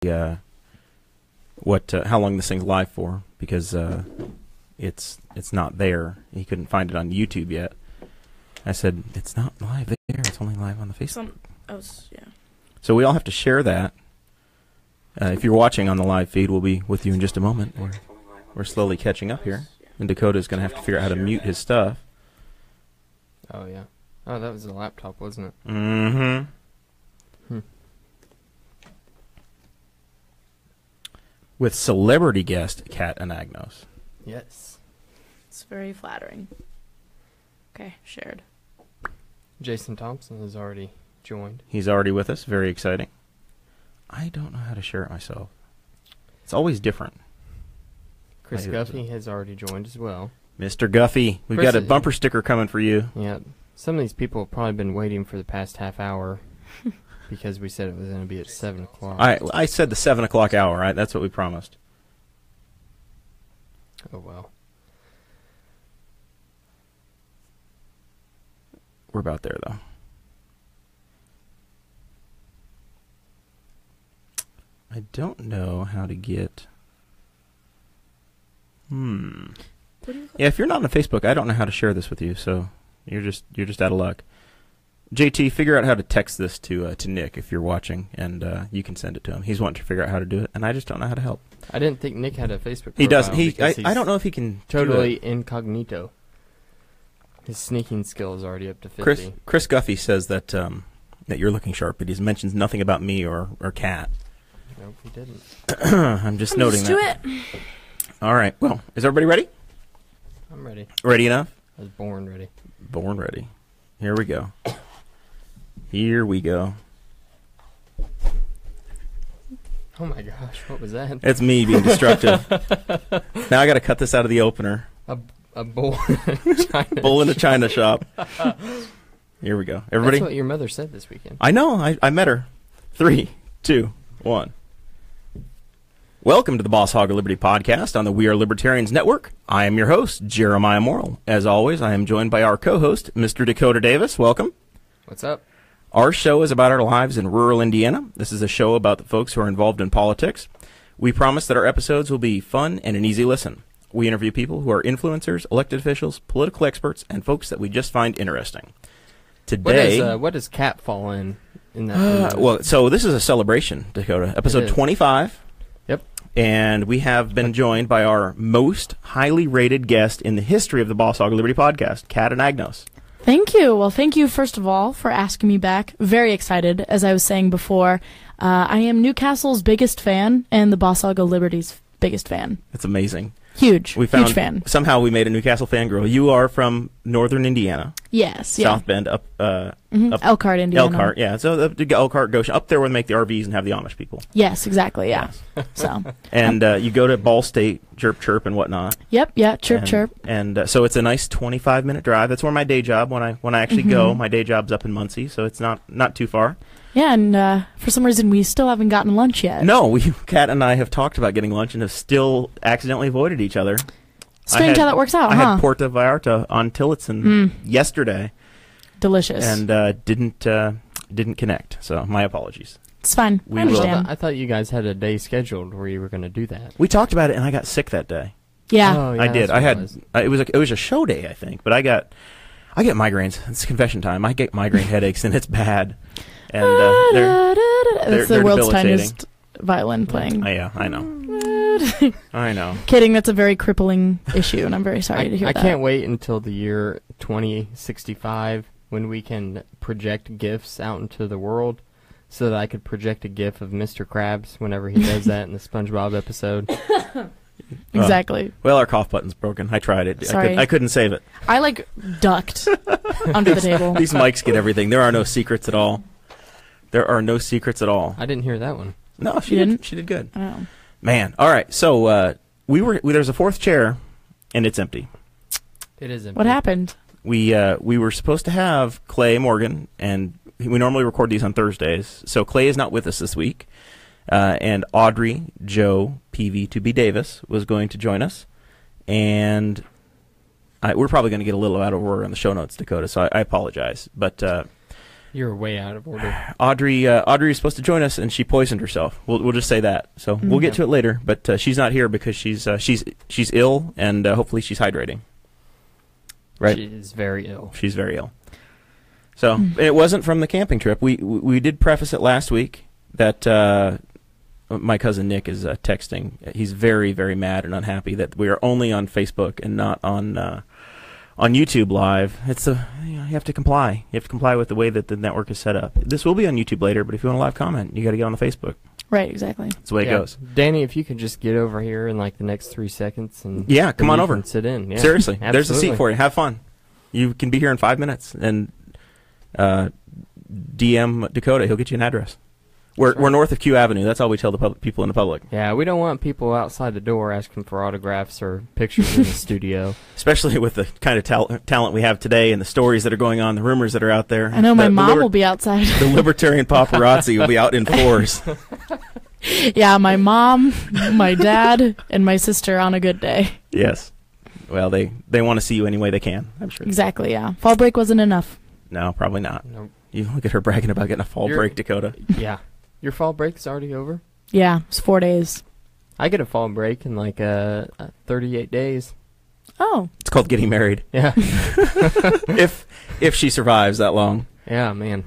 how long this thing's live for, because it's not there. He couldn't find it on YouTube yet. I said, it's not live there. It's only live on the Facebook. So we all have to share that. If you're watching on the live feed, we'll be with you in just a moment. We're slowly catching up here. And Dakota's going to have to figure out how to mute his stuff. Oh, yeah. Oh, that was the laptop, wasn't it? Mm-hmm. With celebrity guest Kat Anagnos. Yes. It's very flattering. Okay, shared. Jason Thompson has already joined. He's already with us. Very exciting. I don't know how to share it myself. It's always different. Chris Guffey has already joined as well. Mr. Guffey, we've got a bumper sticker coming for you. Yeah, some of these people have probably been waiting for the past half hour because we said it was going to be at 7 o'clock. I said the 7 o'clock hour, right? That's what we promised. Oh, well. We're about there, though. I don't know how to get... Yeah, if you're not on Facebook, I don't know how to share this with you, so you're just out of luck. JT, figure out how to text this to Nick if you're watching, and you can send it to him. He's wanting to figure out how to do it, and I just don't know how to help. I didn't think Nick had a Facebook profile. He doesn't. I don't know if he can totally incognito. His sneaking skill is already up to 50. Chris Guffey says that you're looking sharp, but he mentions nothing about me or Kat. Nope, he didn't. I'm just noting that. Do it. All right. Well, is everybody ready? I'm ready. Ready enough? I was born ready. Born ready. Here we go. Here we go. Oh my gosh, what was that? It's me being destructive. Now I got to cut this out of the opener. A bull in a china bull in a china shop. Here we go. Everybody. That's what your mother said this weekend. I know. I met her. 3, 2, 1. Welcome to the Boss Hog of Liberty podcast on the We Are Libertarians Network. I am your host, Jeremiah Morrill. As always, I am joined by our co-host, Mr. Dakota Davis. Welcome. What's up? Our show is about our lives in rural Indiana. This is a show about the folks who are involved in politics. We promise that our episodes will be fun and an easy listen. We interview people who are influencers, elected officials, political experts, and folks that we just find interesting. Today, what does Cap fall in that? Well, so this is a celebration, Dakota. Episode 25. Yep. And we have been joined by our most highly rated guest in the history of the Boss Hog of Liberty podcast, Kat Anagnos. Thank you. Well, thank you, first of all, for asking me back. Very excited, as I was saying before. I am Newcastle's biggest fan and the Boss Hog of Liberty's biggest fan. That's amazing. Huge fan. Somehow we made a Newcastle fangirl. You are from northern Indiana. Yes. South Bend, up Elkhart, Indiana. Elkhart, yeah. So the Elkhart, Goshen, up there where they make the RVs and have the Amish people. Yes, exactly, yeah. Yes. So. And you go to Ball State, chirp and whatnot. Yep, yeah, chirp. And so it's a nice 25-minute drive. That's where my day job, when I actually go, my day job's up in Muncie, so it's not too far. Yeah, and for some reason we still haven't gotten lunch yet. No, Kat and I have talked about getting lunch and have still accidentally avoided each other. Strange how that works out, I huh? had Porta Vallarta on Tillotson yesterday. Delicious. And didn't connect, so my apologies. It's fine. I understand. I thought you guys had a day scheduled where you were going to do that. We talked about it, and I got sick that day. Yeah. Oh, yeah, I did. It was a show day, I think, but I get migraines. It's confession time. I get migraine headaches, and it's bad. And that's the world's debilitating. tiniest violin playing. Yeah, I know. I know. Kidding, that's a very crippling issue, and I'm very sorry to hear that. I can't wait until the year 2065 when we can project GIFs out into the world so that I could project a GIF of Mr. Krabs whenever he does that in the SpongeBob episode. Exactly. Well, our cough button's broken. I tried it. Sorry. I couldn't save it. I, ducked under the table. These mics get everything. There are no secrets at all. There are no secrets at all. I didn't hear that one. No, she didn't. She did good. Oh. Man. All right. So there's a fourth chair, and it's empty. It is empty. What happened? We were supposed to have Clay Morgan, and we normally record these on Thursdays. So Clay is not with us this week. And Audrey Joe PV2B Davis was going to join us. And we're probably going to get a little out of order on the show notes, Dakota, so I apologize. But You're way out of order. Audrey is supposed to join us, and she poisoned herself. We'll just say that. So we'll get to it later. But she's not here because she's ill, and hopefully she's hydrating. Right? She is very ill. She's very ill. So it wasn't from the camping trip. We did preface it last week that my cousin Nick is texting. He's very, very mad and unhappy that we are only on Facebook and not on YouTube Live. You have to comply. You have to comply with the way that the network is set up. This will be on YouTube later, but if you want a live comment, you got to get on the Facebook. Right, exactly. That's the way it goes. Danny, if you could just get over here in like the next 3 seconds and come on over and sit in. Yeah, seriously, absolutely. There's a seat for you. Have fun. You can be here in 5 minutes, and DM Dakota. He'll get you an address. We're north of Q Avenue. That's all we tell the people in the public. Yeah, we don't want people outside the door asking for autographs or pictures in the studio. Especially with the kind of talent we have today and the stories that are going on, the rumors that are out there. I know my mom will be outside. The libertarian paparazzi will be out in force. Yeah, my mom, my dad, and my sister on a good day. Yes. Well, they want to see you any way they can, I'm sure. Exactly, yeah. Fall break wasn't enough. No, probably not. Nope. You look at her bragging about getting a fall break, Dakota. Yeah. Your fall break is already over? Yeah, it's 4 days. I get a fall break in like 38 days. Oh. It's called getting married. Yeah. if she survives that long. Yeah, man.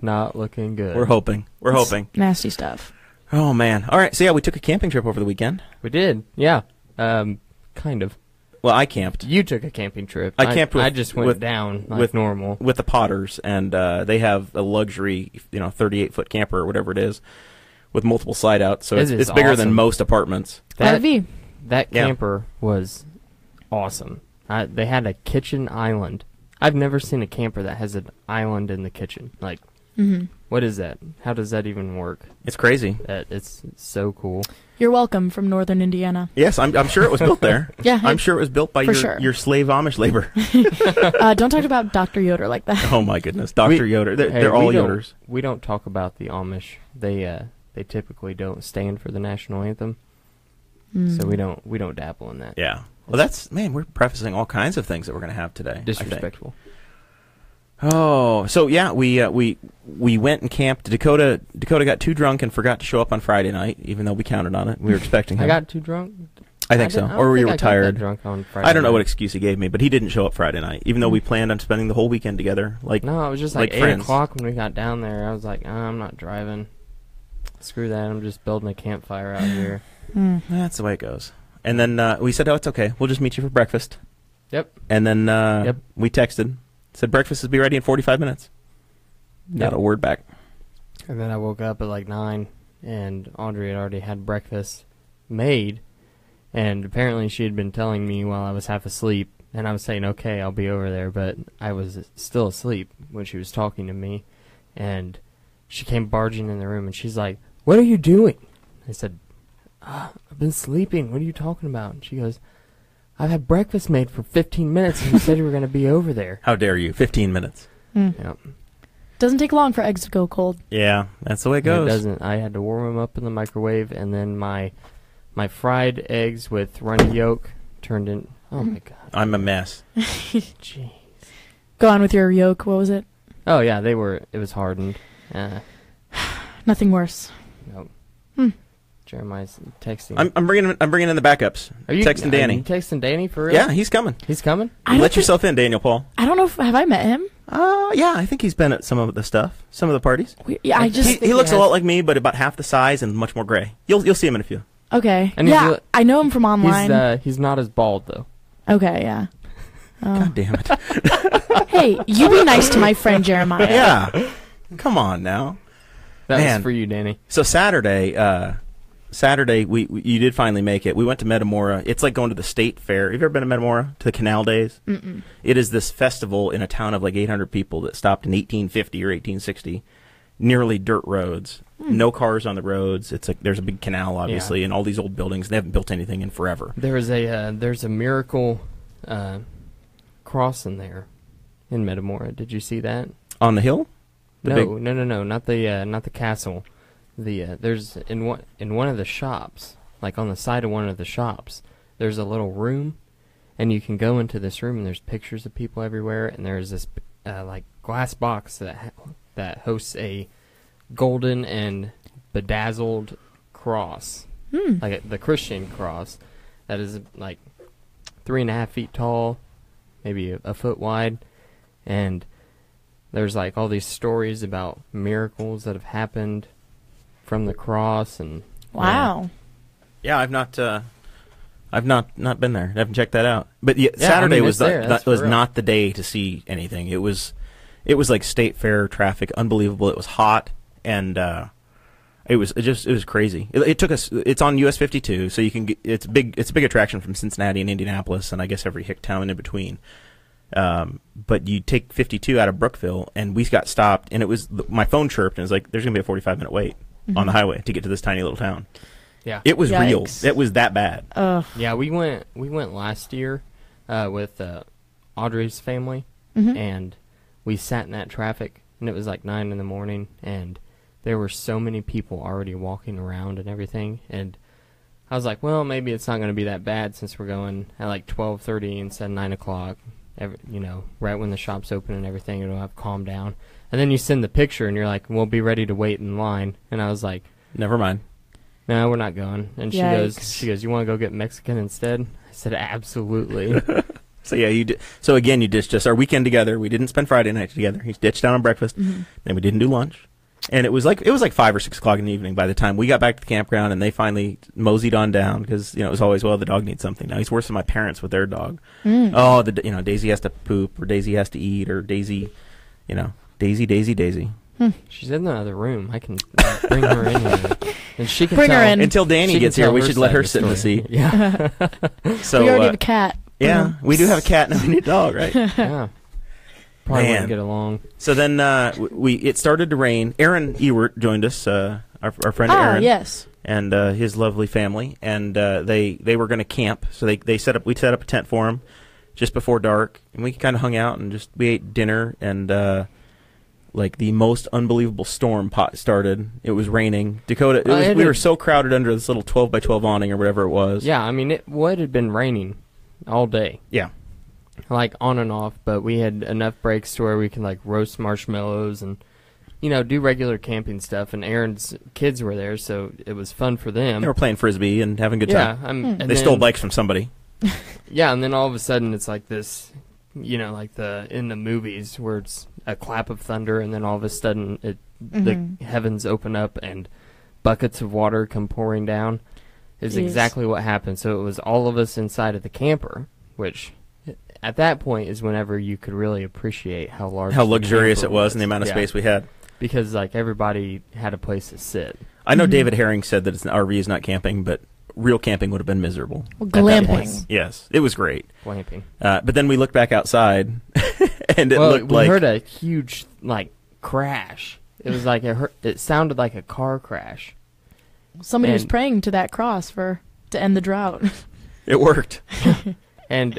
Not looking good. We're hoping. We're hoping. Nasty stuff. Oh, man. All right, so yeah, we took a camping trip over the weekend. We did, yeah. Kind of. Well, I camped. You took a camping trip. I camped with... I just went down like normal. With the Potters, and they have a luxury, 38-foot camper or whatever it is, with multiple slide outs, so it's bigger than most apartments. That camper was awesome. They had a kitchen island. I've never seen a camper that has an island in the kitchen. Like, what is that? How does that even work? It's crazy. It's so cool. You're welcome from northern Indiana. Yes, I'm sure it was built there. Yeah. I'm sure it was built by your slave Amish labor. Don't talk about Dr. Yoder like that. Oh, my goodness. Dr. Yoder. They're all Yoders. We don't talk about the Amish. They typically don't stand for the national anthem. So we don't dabble in that. Yeah. Well, we're prefacing all kinds of things that we're going to have today. Disrespectful. Oh, so yeah, we went and camped. Dakota got too drunk and forgot to show up on Friday night, even though we counted on it. We were expecting him. I got too drunk? I think so. Or we were tired. Drunk on Friday I don't know what excuse he gave me, but he didn't show up Friday night, even though we planned on spending the whole weekend together. No, it was just like 8 friends. o'clock when we got down there. I was like, I'm not driving. Screw that. I'm just building a campfire out here. That's the way it goes. And then we said, it's okay. We'll just meet you for breakfast. Yep. And then we texted. Said breakfast will be ready in 45 minutes. Not a word back. And then I woke up at like 9, and Audrey had already had breakfast made, and apparently she had been telling me while I was half asleep, and I was saying, okay, I'll be over there, but I was still asleep when she was talking to me, and she came barging in the room, and she's like, what are you doing? I said, I've been sleeping. What are you talking about? And she goes, I've had breakfast made for 15 minutes, and you said you were going to be over there. How dare you? 15 minutes. Yep. Doesn't take long for eggs to go cold. Yeah, that's the way it goes. It doesn't. I had to warm them up in the microwave, and then my fried eggs with runny yolk turned in... Oh, my God. I'm a mess. Jeez. Go on with your yolk. What was it? Oh, yeah, it was hardened. Nothing worse. Nope. Jeremiah's texting. I'm bringing in the backups. Are you texting Danny? Are you texting Danny for real? Yeah, he's coming. He's coming? Let yourself in, Daniel Paul. I don't know have I met him? Yeah, I think he's been at some of the stuff, some of the parties. He looks a lot like me, but about half the size and much more gray. You'll see him in a few. Okay. And I know him from online. He's not as bald though. Okay, yeah. God damn it. Hey, you be nice to my friend Jeremiah. Yeah. Come on now. That was for you, Danny. So Saturday, you did finally make it. We went to Metamora. It's like going to the state fair. Have you ever been to Metamora? To the Canal Days? Mm-mm. It is this festival in a town of like 800 people that stopped in 1850 or 1860. Nearly dirt roads. No cars on the roads. It's like there's a big canal, obviously, and all these old buildings. They haven't built anything in forever. There's a miracle cross in there in Metamora. Did you see that? On the hill? No, not the castle. There's in one of the shops, like on the side of one of the shops, there's a little room, and you can go into this room, and there's pictures of people everywhere, and there's this like glass box that that hosts a golden and bedazzled cross, like the Christian cross, that is like 3.5 feet tall, maybe a foot wide, and there's like all these stories about miracles that have happened from the cross. And wow. Yeah, I've not been there. I haven't checked that out. But Saturday was not the day to see anything. It was like state fair traffic, unbelievable. It was hot, and it was crazy. It took us. It's on US 52, so you can get, it's a big attraction from Cincinnati and Indianapolis, and I guess every hick town in between. But you take 52 out of Brookville, and we got stopped, and it was my phone chirped, and it was like, there's gonna be a 45-minute wait on the highway to get to this tiny little town. Yeah, it was real. Yikes. It was that bad. Yeah, we went last year with Audrey's family, and we sat in that traffic, and it was like 9 in the morning, and there were so many people already walking around and everything, and I was like, well, maybe it's not going to be that bad since we're going at like 12:30 instead of 9 o'clock. Right when the shop's open and everything, it'll have calmed down. And then you send the picture, and you're like, we'll be ready to wait in line. And I was like, never mind. No, we're not going. And Yikes. she goes, you want to go get Mexican instead? I said, absolutely. So yeah, you did. So again, you ditched us our weekend together. We didn't spend Friday night together. He ditched out on breakfast. Then we didn't do lunch, and it was like 5 or 6 o'clock in the evening by the time we got back to the campground, and they finally moseyed on down because it was always, well, the dog needs something. Now he's worse than my parents with their dog. Oh, Daisy has to poop, or Daisy has to eat, or Daisy, Daisy. She's in the other room. I can bring her in here. And she can Bring her in. Until Danny gets here, we should let her sit in the seat. Yeah. So we already have a cat. Yeah, we do have a cat, and we need a dog, right? Yeah. Probably wouldn't get along. So then it started to rain. Aaron Ewert joined us, our friend Aaron. Yes. And his lovely family, and they were going to camp. So we set up a tent for them just before dark, and we kind of hung out and we ate dinner, and like the most unbelievable storm started. It was raining. Dakota, we were so crowded under this little 12 by 12 awning or whatever it was. Yeah, I mean, it had been raining all day. Yeah. Like on and off, but we had enough breaks to where we can like roast marshmallows and do regular camping stuff. And Aaron's kids were there, so it was fun for them. They were playing frisbee and having a good time. Yeah, they stole bikes from somebody. Yeah, and then all of a sudden it's like this, like in the movies where it's a clap of thunder, and then all of a sudden the heavens open up and buckets of water come pouring down. Is exactly what happened. So it was all of us inside of the camper, which at that point is whenever you could really appreciate how luxurious it was and the amount of space we had. Because like everybody had a place to sit. I know David Herring said that an RV is not camping, but real camping would have been miserable. Well, glamping. Yes, it was great. Glamping. But then we looked back outside, and we heard a huge crash. It was like it sounded like a car crash. Somebody was praying to that cross to end the drought. It worked. And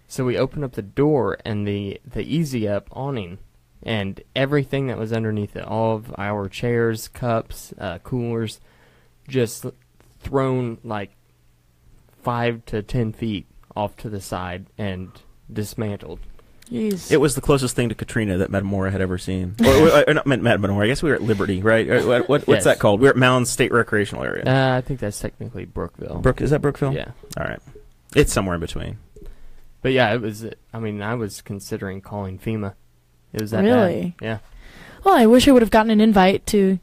so we opened up the door, and the Easy Up awning, and everything that was underneath it, all of our chairs, cups, coolers, just thrown like 5 to 10 feet off to the side and dismantled. Jeez. It was the closest thing to Katrina that Metamora had ever seen. or not Metamora. I guess we were at Liberty, right? What's that called? We were at Mounds State Recreational Area. I think that's technically Brookville. Is that Brookville? Yeah. All right. It's somewhere in between. But yeah, it was. I mean, I was considering calling FEMA. It was that really bad. Yeah. Well, I wish I would have gotten an invite to,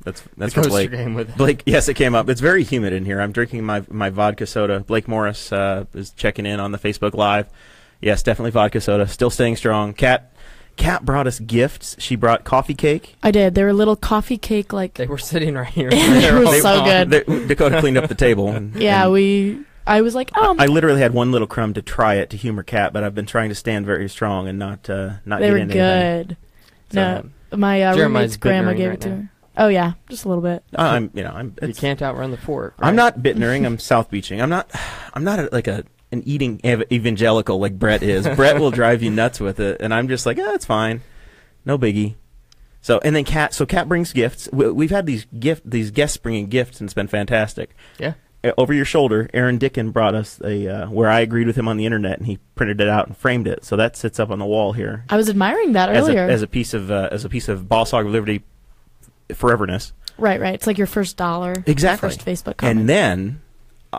That's the for Blake. Game with Blake, yes, it came up. It's very humid in here. I'm drinking my vodka soda. Blake Morris is checking in on the Facebook Live. Yes, definitely vodka soda. Still staying strong. Kat brought us gifts. She brought coffee cake. I did. They were little coffee cake They were sitting right here. They were so good. Dakota cleaned up the table. I was like, I literally had one little crumb to try it to humor Kat, but I've been trying to stand very strong and not they get were into good. So, no, my roommate's grandma gave it to her. Oh yeah, just a little bit. You can't outrun the fork. Right? I'm not Bittnering. I'm South Beaching. I'm not an eating evangelical like Brett is. Brett will drive you nuts with it, and I'm just like, it's fine, no biggie. So and then Kat brings gifts. We've had these guests bringing gifts, and it's been fantastic. Yeah. over your shoulder, Aaron Dickin brought us where I agreed with him on the internet, and he printed it out and framed it. So that sits up on the wall here. I was admiring that earlier as a piece of Boss Hog of Liberty foreverness. Right. It's like your first dollar. Exactly. Your first Facebook comment. And then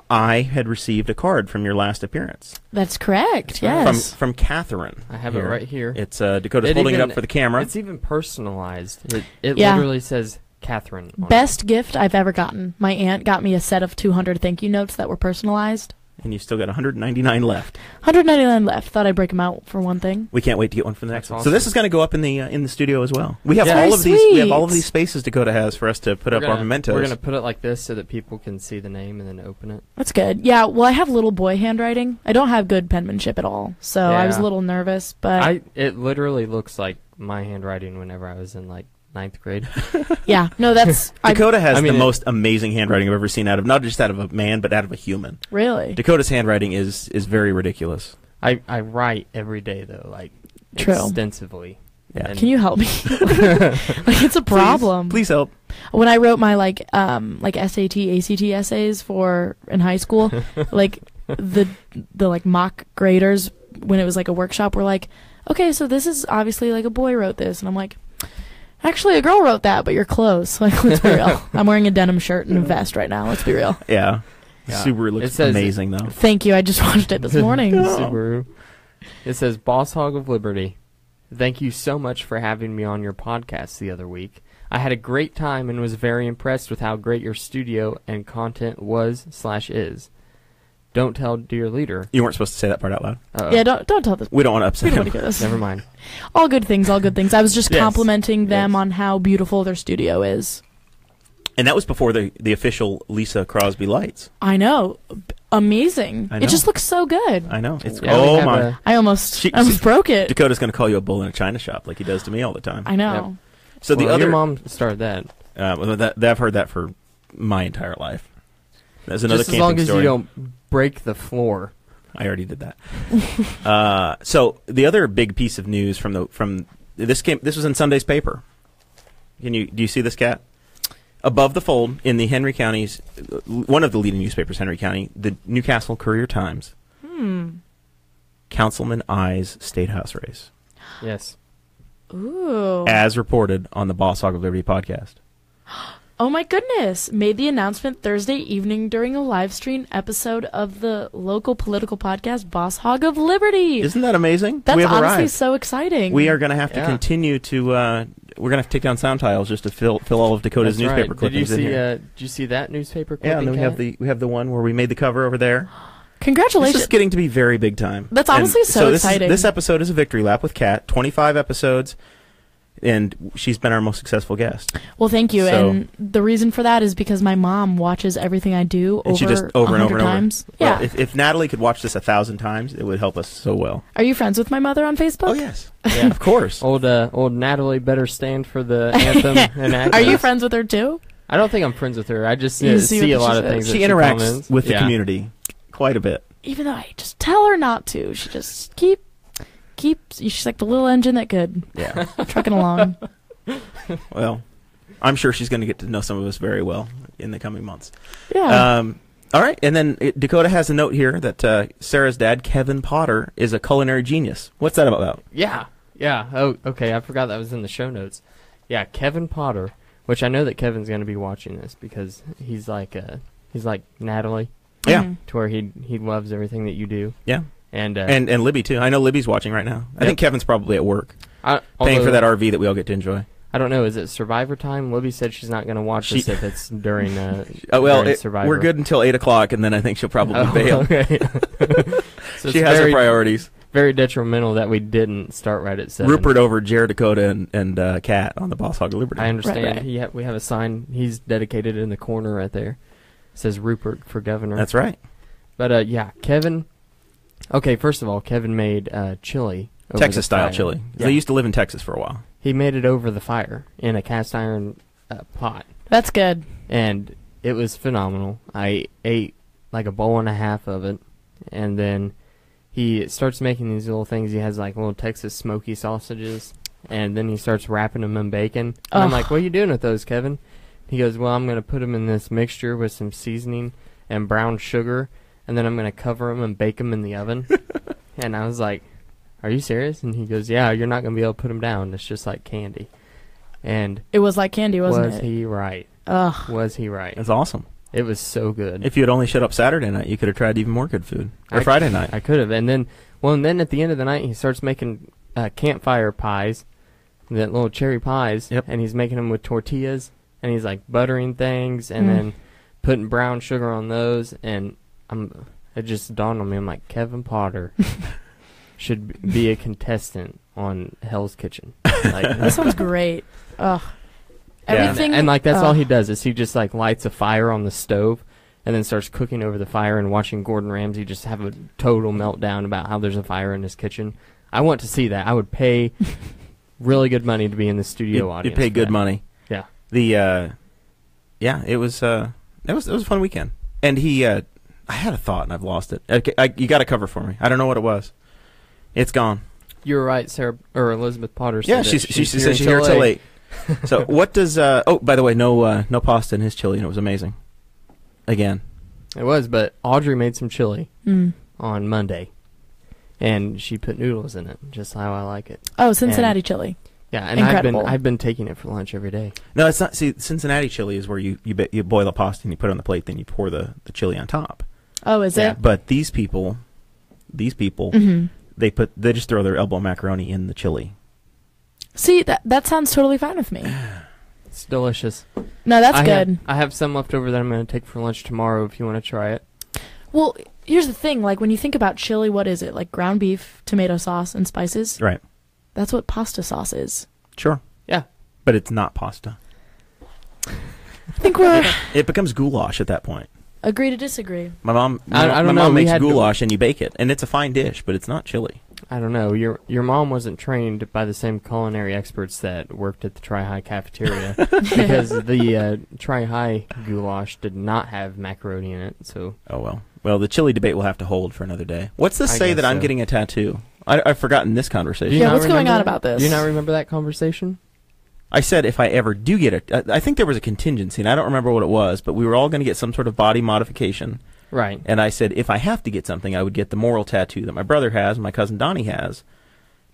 I had received a card from your last appearance. That's correct. Yes. From Catherine. I have it right here. It's Dakota's holding it up for the camera. It's even personalized. It literally says Catherine. Best gift I've ever gotten. My aunt got me a set of 200 thank you notes that were personalized. And you still got 199 left. 199 left. Thought I'd break them out for one thing. We can't wait to get one for the next one. Awesome. So this is going to go up in the studio as well. We have all of sweet. these. We have all of these spaces Dakota has for us to put up our mementos. We're going to put it like this so that people can see the name and then open it. That's good. Yeah. Well, I have little boy handwriting. I don't have good penmanship at all, so I was a little nervous. But it literally looks like my handwriting whenever I was in like 9th grade. Yeah. No, that's Dakota has the most amazing handwriting I've ever seen not just out of a man, but out of a human. Really? Dakota's handwriting is very ridiculous. I write every day though, like extensively. Yeah. Can you help me? Like it's a problem. Please help. When I wrote my like SAT, ACT essays in high school, like the like mock graders when it was like a workshop were like, okay, so this is obviously like a boy wrote this, and I'm like, actually, a girl wrote that, but you're close. Like, let's be real. I'm wearing a denim shirt and a vest right now. Let's be real. Yeah. Subaru looks amazing, though. Thank you. I just watched it this morning. Subaru. It says, Boss Hog of Liberty, thank you so much for having me on your podcast the other week. I had a great time and was very impressed with how great your studio and content was/is. Don't tell dear leader. You weren't supposed to say that part out loud. Uh-oh. Yeah, don't tell this. We don't want to upset him. Never mind. All good things, all good things. I was just complimenting them on how beautiful their studio is. And that was before the official Lisa Crosby lights. I know. Amazing. I know. It just looks so good. I know. It's my. I almost broke it. Dakota's going to call you a bull in a china shop like he does to me all the time. I know. Yep. So your mom started that. I've heard that for my entire life. There's another just as long as you don't break the floor. I already did that. So the other big piece of news from this was in Sunday's paper. Do you see this, Kat? Above the fold in the Henry County's one of the leading newspapers, Henry County, the Newcastle Courier-Times. Councilman Eyes State House race. Yes. Ooh. As reported on the Boss Hog of Liberty podcast. Oh my goodness! Made the announcement Thursday evening during a live stream episode of the local political podcast Boss Hog of Liberty. Isn't that amazing? That's honestly so exciting. We are going to have to continue to. We're going to have to take down sound tiles just to fill all of Dakota's newspaper clippings in here. Did you see that newspaper clipping? Yeah, and then we have the one where we made the cover over there. Congratulations! This is getting to be very big time. That's honestly so exciting. This episode is a victory lap with Kat. 25 episodes. And she's been our most successful guest. Well, thank you. So, and the reason for that is because my mom watches everything I do over and over times. Well, yeah. If Natalie could watch this 1,000 times, it would help us so well. Are you friends with my mother on Facebook? Oh, yes. Yeah, of course. Old Natalie better stand for the anthem and Anagnos. Are you friends with her, too? I don't think I'm friends with her. I just see a lot of things. She interacts with the community quite a bit. Even though I just tell her not to. She just keeps. She's like the little engine that could. Yeah. Trucking along. Well, I'm sure she's going to get to know some of us very well in the coming months. Yeah. All right. And then Dakota has a note here that Sarah's dad, Kevin Potter, is a culinary genius. What's that about? Yeah. Yeah. Oh, okay. I forgot that was in the show notes. Yeah, Kevin Potter, which I know that Kevin's going to be watching this because he's like Natalie. Yeah. To where he loves everything that you do. Yeah. And Libby, too. I know Libby's watching right now. I think Kevin's probably at work, paying for that RV that we all get to enjoy. I don't know. Is it Survivor time? Libby said she's not going to watch this if it's during during Survivor. We're good until 8 o'clock, and then I think she'll probably bail. Okay. So she has her priorities. Very detrimental that we didn't start right at 7. Rupert over Jared, Dakota, and Kat on the Boss Hog of Liberty. I understand. Right. We have a sign. He's dedicated in the corner right there. It says Rupert for governor. That's right. But, Kevin... Okay, first of all, Kevin made chili. Texas-style chili. Yeah. They used to live in Texas for a while. He made it over the fire in a cast-iron pot. That's good. And it was phenomenal. I ate like a bowl and a half of it. And then he starts making these little things. He has like little Texas smoky sausages. And then he starts wrapping them in bacon. And I'm like, what are you doing with those, Kevin? He goes, well, I'm going to put them in this mixture with some seasoning. and brown sugar, and then I'm going to cover them and bake them in the oven. And I was like, are you serious? And he goes, yeah, you're not going to be able to put them down. It's just like candy. And it was like candy, wasn't it? Was he right? Ugh. Was he right? That's awesome. It was so good. If you had only showed up Saturday night, you could have tried even more good food. Or Friday night. I could have. And then at the end of the night, he starts making campfire pies, that little cherry pies, and he's making them with tortillas, and he's like buttering things, and then putting brown sugar on those, and it just dawned on me, I'm like, Kevin Potter should be a contestant on Hell's Kitchen. Like, that sounds great. Ugh. Everything, and like that's all he does is he just like lights a fire on the stove and then starts cooking over the fire and watching Gordon Ramsay just have a total meltdown about how there's a fire in his kitchen. I want to see that. I would pay really good money to be in the studio audience. You'd pay good money. Yeah. It was a fun weekend. And I had a thought and I've lost it. You got to cover for me. I don't know what it was. It's gone. You were right, Sarah or Elizabeth Potter. Yeah, she said she's here till 8. So what does by the way, no pasta in his chili, and it was amazing. Again. It was, but Audrey made some chili on Monday. And she put noodles in it, just how I like it. Oh, Cincinnati chili. Yeah, and incredible. I've been taking it for lunch every day. No, it's not. See, Cincinnati chili is where you boil the pasta and you put it on the plate, then you pour the chili on top. Oh, is it? But these people, they just throw their elbow macaroni in the chili. See, that sounds totally fine with me. It's delicious. No, that's good. I have some left over that I'm going to take for lunch tomorrow if you want to try it. Well, here's the thing. Like, when you think about chili, what is it? Like ground beef, tomato sauce, and spices? Right. That's what pasta sauce is. Sure. Yeah. But it's not pasta. I think It becomes goulash at that point. Agree to disagree. My mom makes goulash and you bake it, and it's a fine dish, but it's not chili. I don't know. Your mom wasn't trained by the same culinary experts that worked at the Tri-High cafeteria because the Tri-High goulash did not have macaroni in it. So. Oh well. Well, the chili debate will have to hold for another day. What's this say that I'm getting a tattoo? I've forgotten this conversation. Yeah, what's going on about this? Do you not remember that conversation? I said if I ever do get it, I think there was a contingency, and I don't remember what it was, but we were all going to get some sort of body modification. Right. And I said if I have to get something, I would get the moral tattoo that my brother has and my cousin Donnie has.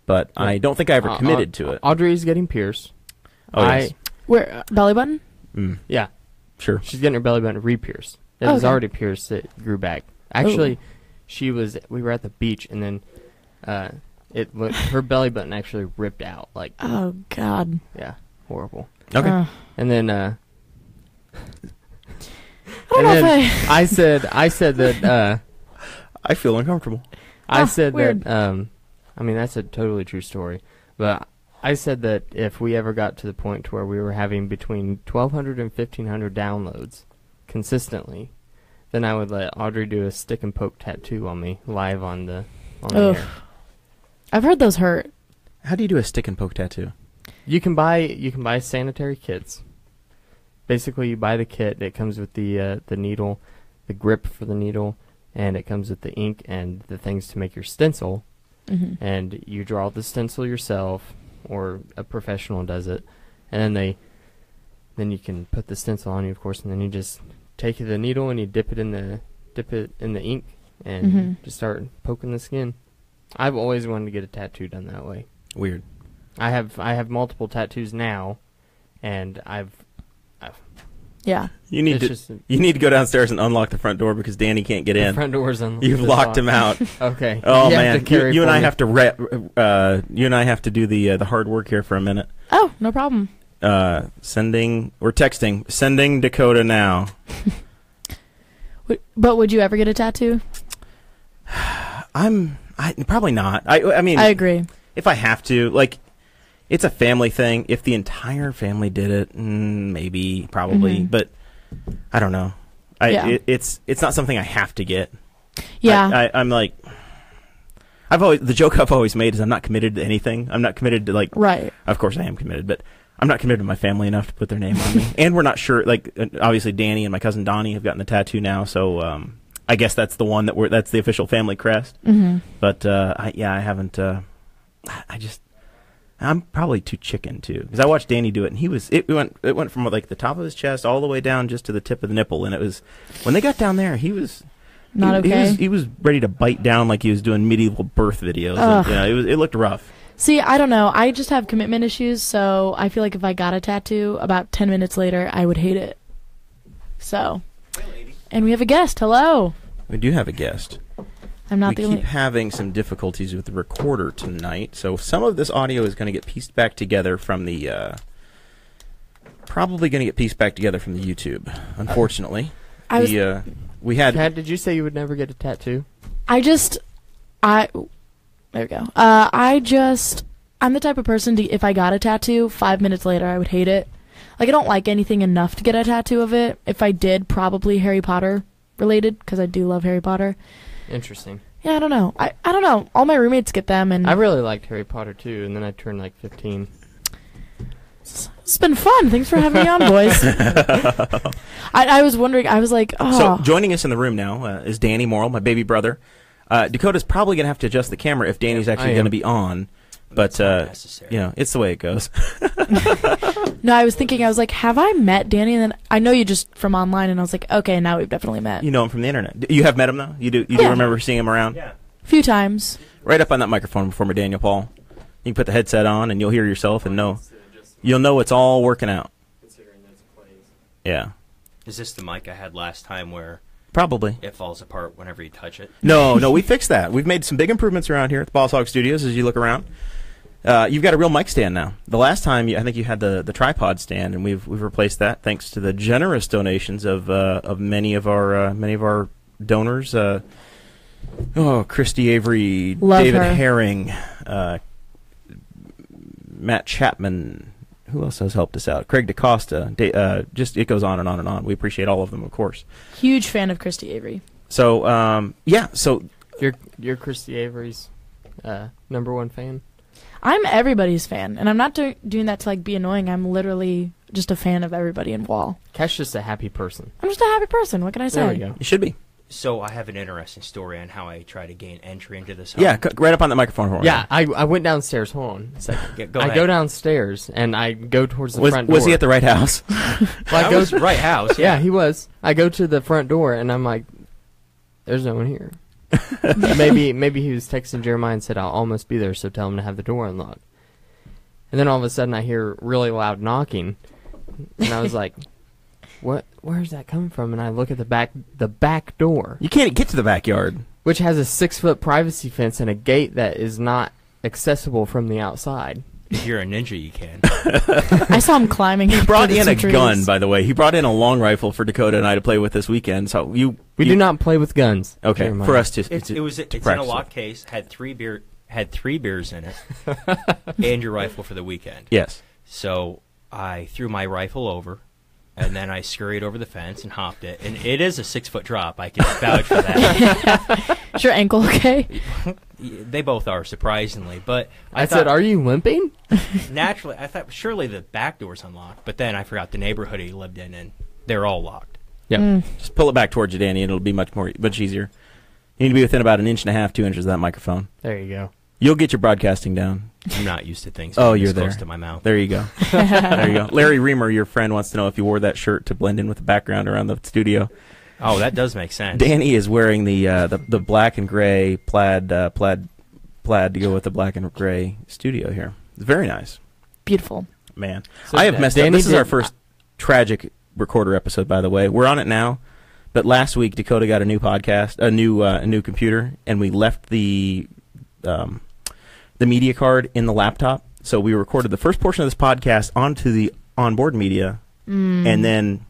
But I don't think I ever committed to it. Audrey's getting pierced. Oh, yes. Where? Belly button? Yeah. Sure. She's getting her belly button re-pierced. It was already pierced. It grew back. Actually, we were at the beach, and then her belly button actually ripped out. Like, oh, God. Yeah. Horrible. Okay. And then I said that I feel uncomfortable. I said weird. that I mean that's a totally true story, but I said that if we ever got to the point to where we were having between 1,200 and 1,500 downloads consistently, then I would let Audrey do a stick and poke tattoo on me live on the air. I've heard those hurt. How do you do a stick and poke tattoo? You can buy sanitary kits. Basically, you buy the kit. It comes with the needle, the grip for the needle, and it comes with the ink and the things to make your stencil. Mm-hmm. And you draw the stencil yourself, or a professional does it, and then you can put the stencil on you, of course, and then you just take the needle and you dip it in the ink and just start poking the skin. I've always wanted to get a tattoo done that way. Weird. I have multiple tattoos now, and yeah. You need to go downstairs and unlock the front door because Danny can't get in. The front door's unlocked. You've locked him out. Okay. Oh man, you and I have to you and I have to do the hard work here for a minute. Oh, no problem. We're texting. Sending Dakota now. But would you ever get a tattoo? Probably not. I mean, I agree. If I have to, like, it's a family thing. If the entire family did it, maybe, probably, but I don't know. It's not something I have to get. Yeah. I'm like, the joke I've always made is I'm not committed to anything. I'm not committed to, like, right. Of course I am committed, but I'm not committed to my family enough to put their name on me. And we're not sure, like, obviously Danny and my cousin Donnie have gotten the tattoo now, so I guess that's the one that's the official family crest. Mm-hmm. But I haven't. I I'm probably too chicken too, because I watched Danny do it, and it went from like the top of his chest all the way down just to the tip of the nipple, and it was when they got down there, he was not okay. He was ready to bite down like he was doing medieval birth videos. And, it looked rough. See, I don't know. I just have commitment issues, so I feel like if I got a tattoo, about 10 minutes later, I would hate it. So, and we have a guest. Hello. We do have a guest. I'm not the only. We keep having some difficulties with the recorder tonight, so some of this audio is going to get pieced back together from the. Probably going to get pieced back together from the YouTube. Unfortunately, we had. Pat, did you say you would never get a tattoo? There we go. I'm the type of person to, if I got a tattoo, 5 minutes later I would hate it. Like, I don't like anything enough to get a tattoo of it. If I did, probably Harry Potter related, because I do love Harry Potter. Interesting. Yeah, I don't know. I don't know. All my roommates get them, and I really liked Harry Potter too, and then I turned like 15. It's been fun. Thanks for having me on, boys. I was wondering. I was like, oh. So joining us in the room now is Danny Morrill, my baby brother. Dakota's probably going to have to adjust the camera if Danny's actually going to be on. But, it's the way it goes. No, I was thinking, I was like, have I met Danny? And then I know you just from online, and I was like, okay, now we've definitely met. You know him from the internet. You have met him, though? You do remember seeing him around? Yeah. A few times. Right up on that microphone for me, Daniel Paul. You can put the headset on, and you'll hear yourself, and you'll know it's all working out. Yeah. Is this the mic I had last time where probably it falls apart whenever you touch it? No, we fixed that. We've made some big improvements around here at the Boss Hog Studios as you look around. You've got a real mic stand now. The last time, I think you had the tripod stand, and we've replaced that thanks to the generous donations of many of our donors. Christy Avery, Love David her. Herring, Matt Chapman. Who else has helped us out? Craig DaCosta. Just it goes on and on and on. We appreciate all of them, of course. Huge fan of Christy Avery. So So you're Christy Avery's #1 fan. I'm everybody's fan, and I'm not doing that to like be annoying. I'm literally just a fan of everybody in Wall. Cash just a happy person. I'm just a happy person. What can I say? There we go. You should be. So I have an interesting story on how I try to gain entry into this home. Yeah, right up on the microphone for me. Yeah, I went downstairs. Hold on a second. I go downstairs, and I go towards the front door. Was he at the right house? Well, I go to the right house. Yeah, he was. I go to the front door, and I'm like, there's no one here. Maybe he was texting Jeremiah and said, I'll almost be there, so tell him to have the door unlocked. And then all of a sudden I hear really loud knocking, and I was like, where's that coming from? And I look at the back door. You can't get to the backyard. Which has a 6-foot privacy fence and a gate that is not accessible from the outside. If you're a ninja, you can. I saw him climbing. He brought in a gun, by the way. He brought in a long rifle for Dakota and I to play with this weekend. So we do not play with guns. Okay, Jeremiah. for us to it's in a locked case. Had three beers in it, and your rifle for the weekend. Yes. So I threw my rifle over, and then I scurried over the fence and hopped it. And it is a 6-foot drop. I can vouch for that. Is your ankle okay? They both are, surprisingly. But I said, are you limping? Naturally, I thought surely the back door's unlocked. But then I forgot the neighborhood he lived in, and they're all locked. Yeah. Just pull it back towards you, Danny, and it'll be much easier. You need to be within about 1.5 inches, 2 inches of that microphone. There you go. You'll get your broadcasting down. I'm not used to things you're this there. close to my mouth. There you go. There you go. Larry Reamer, your friend, wants to know if you wore that shirt to blend in with the background around the studio. Oh, that does make sense. Danny is wearing the black and gray plaid to go with the black and gray studio here. It's very nice. Beautiful. Man, so I have messed up. This is our first tragic recorder episode, by the way. We're on it now, but last week Dakota got a new podcast, a new computer, and we left the media card in the laptop. So we recorded the first portion of this podcast onto the onboard media, and then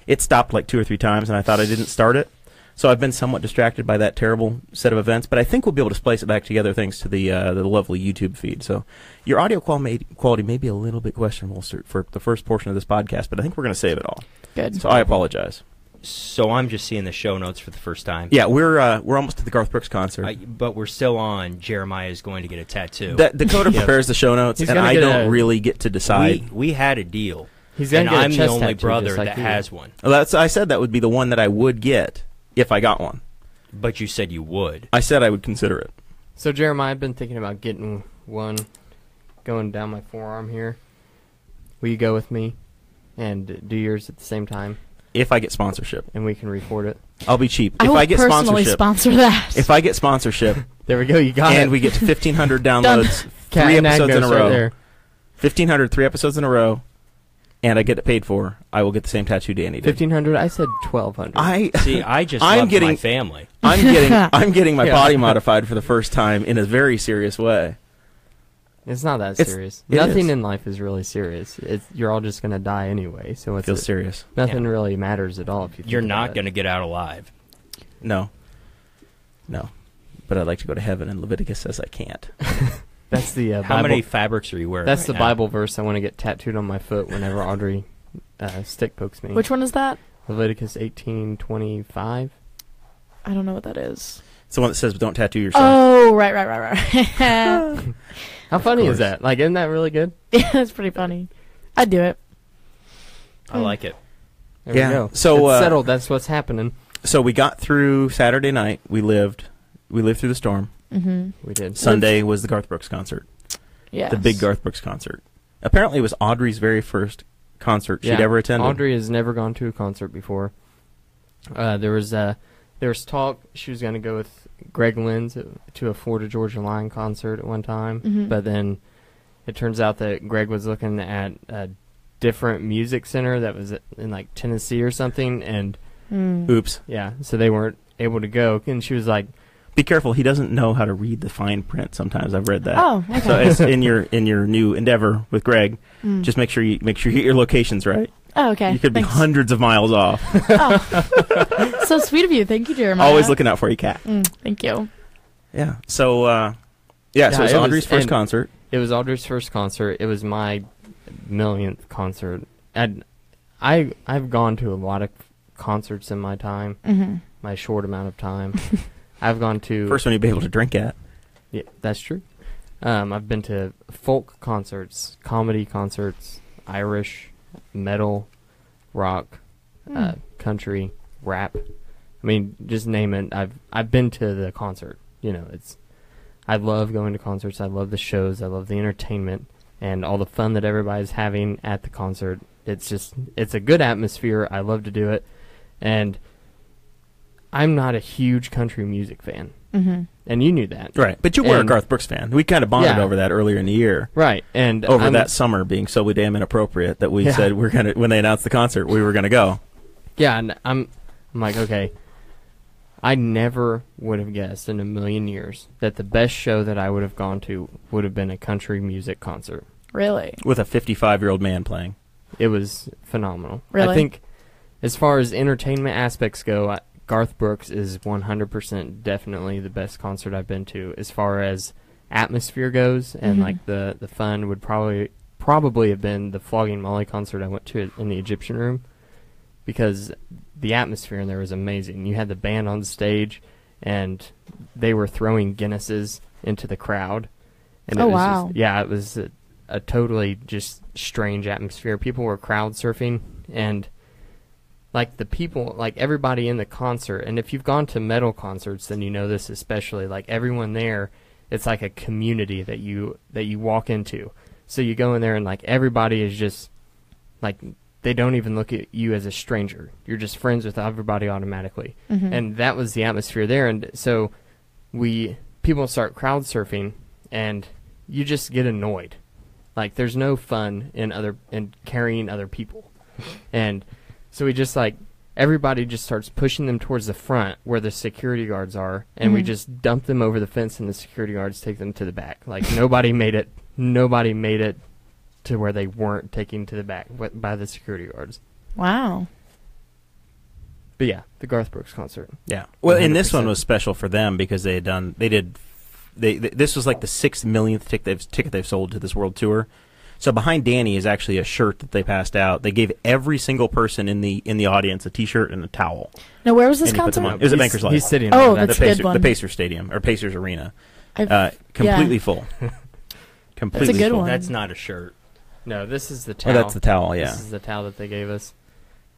it stopped like 2 or 3 times, and I thought I didn't start it. So I've been somewhat distracted by that terrible set of events, but I think we'll be able to splice it back together thanks to the lovely YouTube feed. So your audio quality may be a little bit questionable for the first portion of this podcast, but I think we're going to save it all. Good. So I apologize. So I'm just seeing the show notes for the first time. Yeah, we're almost to the Garth Brooks concert. But we're still on Jeremiah is going to get a tattoo. Dakota prepares the show notes, and I don't really get to decide. We had a deal. And I'm the only brother that has one. Well, I said that would be the one that I would get if I got one. But you said you would. I said I would consider it. So, Jeremiah, I've been thinking about getting one, going down my forearm here. Will you go with me and do yours at the same time? If I get sponsorship. And we can record it. I'll be cheap. I If will I get personally sponsorship. sponsor that. If I get sponsorship. There we go. You got it. And we get to 1,500 downloads, Cat 3 and episodes in a Anagnos right row. there. 1,500, 3 episodes in a row, and I get it paid for, I will get the same tattoo Danny did. 1,500. I said 1,200. See, I just I'm love getting- my family. I'm getting my Yeah. body modified for the first time in a very serious way. It's not that It's- serious. it Nothing is. in life is really serious. You're all just gonna die anyway. So It feels serious. nothing really matters at all. If you You're think not about going to get out alive. No. But I'd like to go to heaven, and Leviticus says I can't. it. That's the How Bible. many fabrics are you wearing? That's right the now? Bible verse I want to get tattooed on my foot whenever Audrey stick pokes me. Which one is that? Leviticus 18:25. I don't know what that is. It's the one that says don't tattoo yourself. Oh, right. How funny course. is that? Like, isn't that really good? Yeah, that's pretty funny. I'd do it. I like it. There Yeah, we go. so, It's settled. That's what's happening. So we got through Saturday night. We lived through the storm. Mm-hmm. We did. Sunday was the Garth Brooks concert. Yes. The big Garth Brooks concert. Apparently it was Audrey's very first concert she'd ever attended. Audrey has never gone to a concert before. There was talk she was going to go with Greg Lynn to a Florida Georgia Line concert at one time, Mhm. but then it turns out that Greg was looking at a different music center that was in like Tennessee or something, and Oops. yeah, so they weren't able to go. And she was like, Be careful. He doesn't know how to read the fine print sometimes. I've read that. Oh, okay. So it's in your new endeavor with Greg, Mm. just make sure you get your locations right. Oh, okay. You could be Thanks. hundreds of miles off. Oh. So sweet of you. Thank you, Jeremiah. Always looking out for you, Cat. Thank you. Yeah. So so Yeah, it was it was- Audrey's first and- concert. it was Audrey's first concert. It was my millionth concert. I've gone to a lot of concerts in my time, Mm-hmm. my short amount of time. I've gone to First one you'd be able to drink at. Yeah, that's true. I've been to folk concerts, comedy concerts, Irish, metal, rock, country, rap. I mean, just name it. I've been to the concert. You know, I love going to concerts. I love the shows. I love the entertainment and all the fun that everybody's having at the concert. It's a good atmosphere. I love to do it. And I'm not a huge country music fan. Mm-hmm. And you knew that. Right. But you were a And- Garth Brooks fan. We kind of bonded Yeah. over that earlier in the year. Right. And Over that summer being so damn inappropriate that we said when they announced the concert, we were going to go. Yeah, and I'm like, okay, I never would have guessed in a million years that the best show that I would have gone to would have been a country music concert. Really? With a 55-year-old man playing. It was phenomenal. Really? I think as far as entertainment aspects go, Garth Brooks is 100% definitely the best concert I've been to. As far as atmosphere goes, and Mhm. like the fun would probably have been the Flogging Molly concert I went to in the Egyptian Room, because the atmosphere in there was amazing. You had the band on stage, and they were throwing Guinnesses into the crowd. And it Oh, was wow. Just, yeah, it was a totally just strange atmosphere. People were crowd surfing, and like the people, like everybody in the concert, and if you've gone to metal concerts, then you know this especially, like everyone there, it's like a community that you walk into. So you go in there and like everybody is just like, they don't even look at you as a stranger. You're just friends with everybody automatically. Mm-hmm. And that was the atmosphere there. And so people start crowd surfing, and you just get annoyed. Like there's no fun in carrying other people. And so we just like, everybody just starts pushing them towards the front where the security guards are, and we Mhm. just dump them over the fence, and the security guards take them to the back. Like nobody made it to where they weren't taken to the back by the security guards. Wow. But yeah, the Garth Brooks concert. Yeah. Well, and this 100%. one was special for them because this was like the 6 millionth ticket they've sold to this world tour. So behind Danny is actually a shirt that they passed out. They gave every single person in the audience a T-shirt and a towel. Now, where was this And you put them concert? on. It was at Bankers Life. He's sitting Oh, on that. that's the a good Pacer, one. the Pacers Stadium or Pacers Arena, I've- completely yeah. full. That's Completely a good full. one. That's not a shirt. No, this is the Oh, towel. that's the towel. Yeah. This is the towel that they gave us.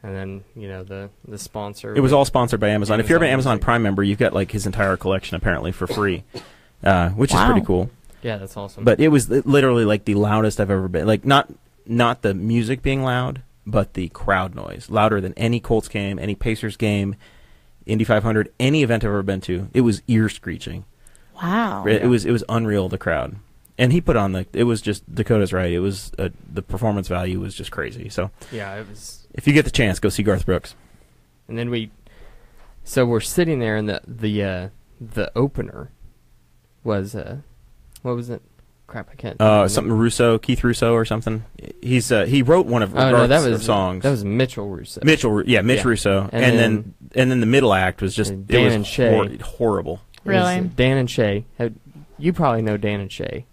And then, the sponsor. It was all sponsored by Amazon. If you're an Amazon Amazon Music. Prime member, you've got like his entire collection apparently for free, which is Wow. pretty cool. Yeah, that's awesome. But it was literally like the loudest I've ever been. Like not the music being loud, but the crowd noise, louder than any Colts game, any Pacers game, Indy 500, any event I've ever been to. It was ear screeching. Wow. It was unreal, the crowd. And he put on it was just, Dakota's right. It was the performance value was just crazy. So yeah, it was. If you get the chance, go see Garth Brooks. And then we're sitting there, and the opener was what was it? Crap, I can't. Something Russo, Keith Russo or something. He wrote one of Garth's songs. That was Mitchell Russo. Mitch Russo, and then the middle act was just Dan and Shay. Horrible. Really? Dan and Shay. You probably know Dan and Shay.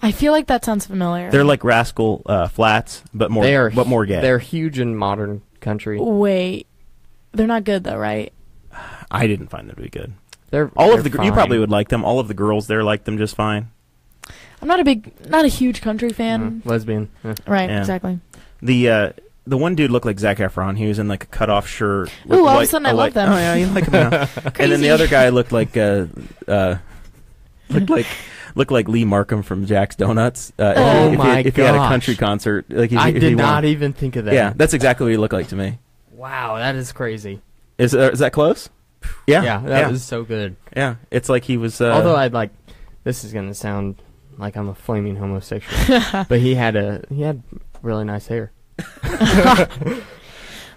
I feel like that sounds familiar. They're like Rascal Flats, but more gay. They're huge in modern country. Wait, they're not good though, right? I didn't find them to be good. They're you probably would like them. All of the girls there liked them just fine. I'm not a huge country fan. Lesbian. Yeah. Right, Yeah. exactly. The one dude looked like Zac Efron. He was in like a cutoff shirt. Ooh, all of a sudden I love them. Oh yeah, you like them now. And then the other guy looked like looked like Lee Markham from Jack's Donuts. If he had a country concert, like I did not even think of that. Yeah, that's exactly what he looked like to me. Wow, that is crazy. Is that close? Yeah, yeah, that was so good. Yeah, it's like he was. Although this is gonna sound like I'm a flaming homosexual, but he had really nice hair.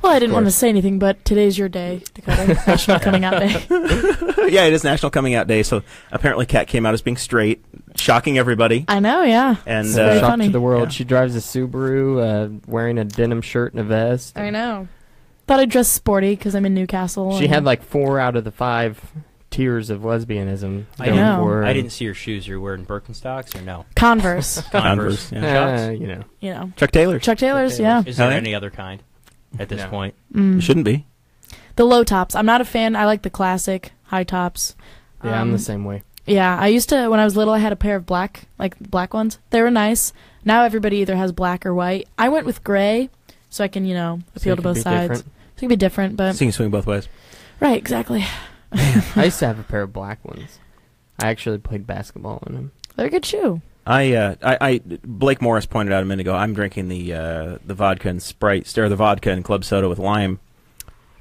Well, I didn't want to say anything, but today's your day, Dakota. National Coming Out Day. Yeah, it is National Coming Out Day, so apparently Kat came out as being straight, shocking everybody. I know, yeah. And very shock funny. to the world. Yeah. She drives a Subaru, wearing a denim shirt and a vest. I know. Thought I'd dress sporty because I'm in Newcastle. She had like 4 out of the 5 tiers of lesbianism. I know. For her. I didn't see your shoes. You're wearing Birkenstocks or no? Converse. Converse, yeah. You know. Chuck Taylors. Chuck Taylors, yeah. Is there Oh, yeah? any other kind at this point? It shouldn't be. The low tops. I'm not a fan. I like the classic high tops. Yeah, I'm the same way. Yeah, I used to, when I was little, I had a pair of black ones. They were nice. Now everybody either has black or white. I went with gray, so I can, appeal to both sides. Different. So it can be different, but... So you can swing both ways. Right, exactly. I used to have a pair of black ones. I actually played basketball in them. They're a good shoe. Blake Morris pointed out a minute ago, I'm drinking the vodka and Sprite, or the vodka and club soda with lime.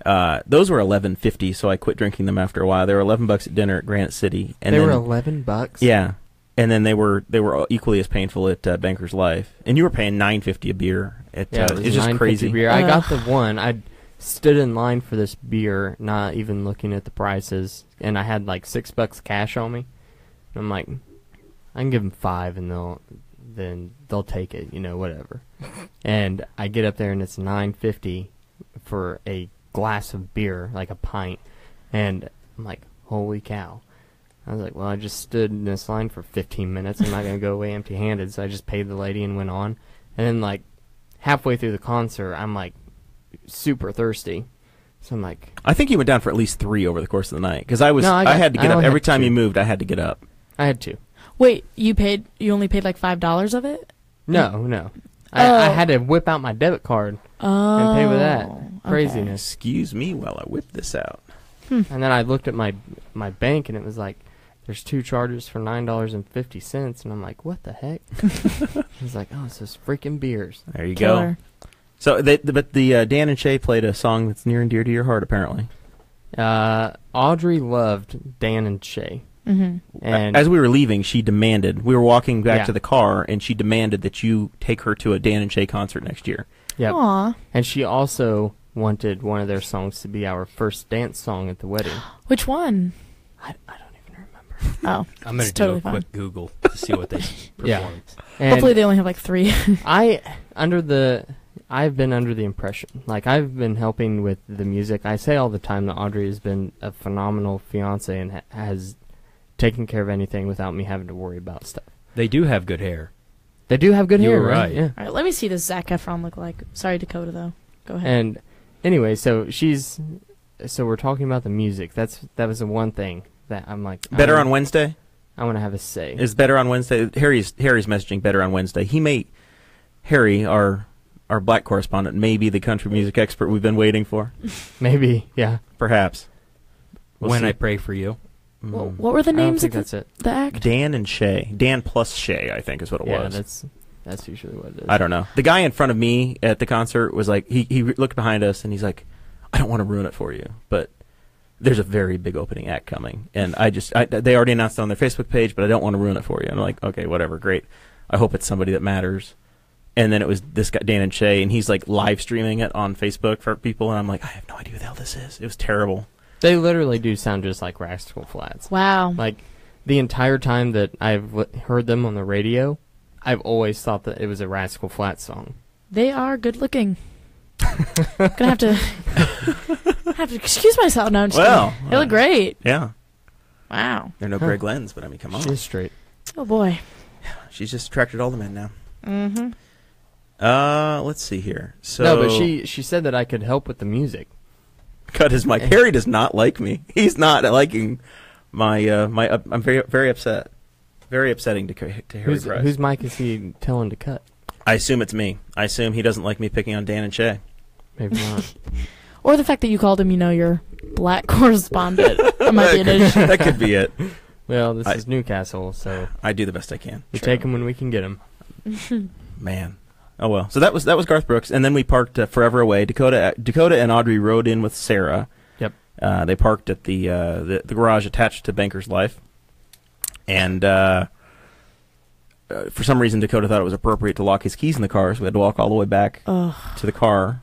Those were $11.50, so I quit drinking them after a while. They were $11 at dinner at Granite City. And they were $11? Yeah. And then they were equally as painful at Banker's Life. And you were paying $9.50 a beer. It's just crazy. Beer. I got the one. I stood in line for this beer, not even looking at the prices, and I had like $6 cash on me. And I'm like, I can give them $5, and they'll take it, whatever. And I get up there, and it's $9.50 for a glass of beer, like a pint, and I'm like, holy cow. I was like, well, I just stood in this line for 15 minutes. I'm not going to go away empty-handed, so I just paid the lady and went on. And then, like, halfway through the concert, I'm, like, super thirsty. So I'm like... I think you went down for at least 3 over the course of the night, because I had to get up. Every time you moved, I had to get up. I had 2. Wait, you only paid like $5 of it? No. I had to whip out my debit card and pay with that. Craziness. Excuse me while I whip this out. And then I looked at my bank, and it was like, there's 2 charges for $9.50, and I'm like, what the heck? He's like, oh, it's those freaking beers. There you Killer. go. So, but the Dan and Shay played a song that's near and dear to your heart, apparently. Audrey loved Dan and Shay. Mm-hmm. And as we were leaving, she demanded, we were walking back to the car, and she demanded that you take her to a Dan and Shay concert next year. Yep. Aw. And she also wanted one of their songs to be our first dance song at the wedding. Which one? I don't even remember. Oh, I'm going to do totally a quick Google to see what they performed. Yeah. And hopefully they only have like 3. I've been under the impression, like I've been helping with the music. I say all the time that Audrey has been a phenomenal fiance and has taken care of anything without me having to worry about stuff. They do have good hair. They do have good You hair, were right? right. Yeah. All right, let me see this Zac Efron look like. Sorry, Dakota, though. Go ahead. And anyway, so we're talking about the music. That was the one thing that I'm like, Better on Wednesday? I want to have a say. Is Better on Wednesday? Harry's messaging Better on Wednesday. Harry, our black correspondent, may be the country music expert we've been waiting for. Maybe, yeah. Perhaps. When I pray for you. What were the I don't names think of that's it. the act? Dan and Shay. Dan plus Shay, I think, is what it Yeah, was. that's usually what it is. I don't know. The guy in front of me at the concert was like, he looked behind us and he's like, I don't want to ruin it for you, but there's a very big opening act coming, and they already announced it on their Facebook page, but I don't want to ruin it for you. And I'm like, okay, whatever, great. I hope it's somebody that matters. And then it was this guy, Dan and Shay, and he's like live streaming it on Facebook for people, and I'm like, I have no idea who the hell this is. It was terrible. They literally do sound just like Rascal Flatts. Wow. Like, the entire time that I've heard them on the radio, I've always thought that it was a Rascal Flatts song. They are good looking. Gonna have to excuse myself now. They look great. Yeah. Wow. They're no Greg Lenz, but I mean, come on. She's straight. Oh boy. She's just attracted all the men now. Mm-hmm. Let's see here. So No, but she said that I could help with the music. cut his mic. Harry does not like me. He's not liking my I'm very very upset. Very upsetting to Harry Price. Whose mic is he telling to cut? I assume it's me. I assume he doesn't like me picking on Dan and Shay. Maybe not. Or the fact that you called him, your black correspondent. That might be an issue. That could be it. Well, this is Newcastle, so I do the best I can. we take him when we can get him. Man. Oh well. So that was Garth Brooks, and then we parked forever away. Dakota and Audrey rode in with Sarah. Yep. They parked at the garage attached to Banker's Life, and for some reason Dakota thought it was appropriate to lock his keys in the car, so we had to walk all the way back to the car,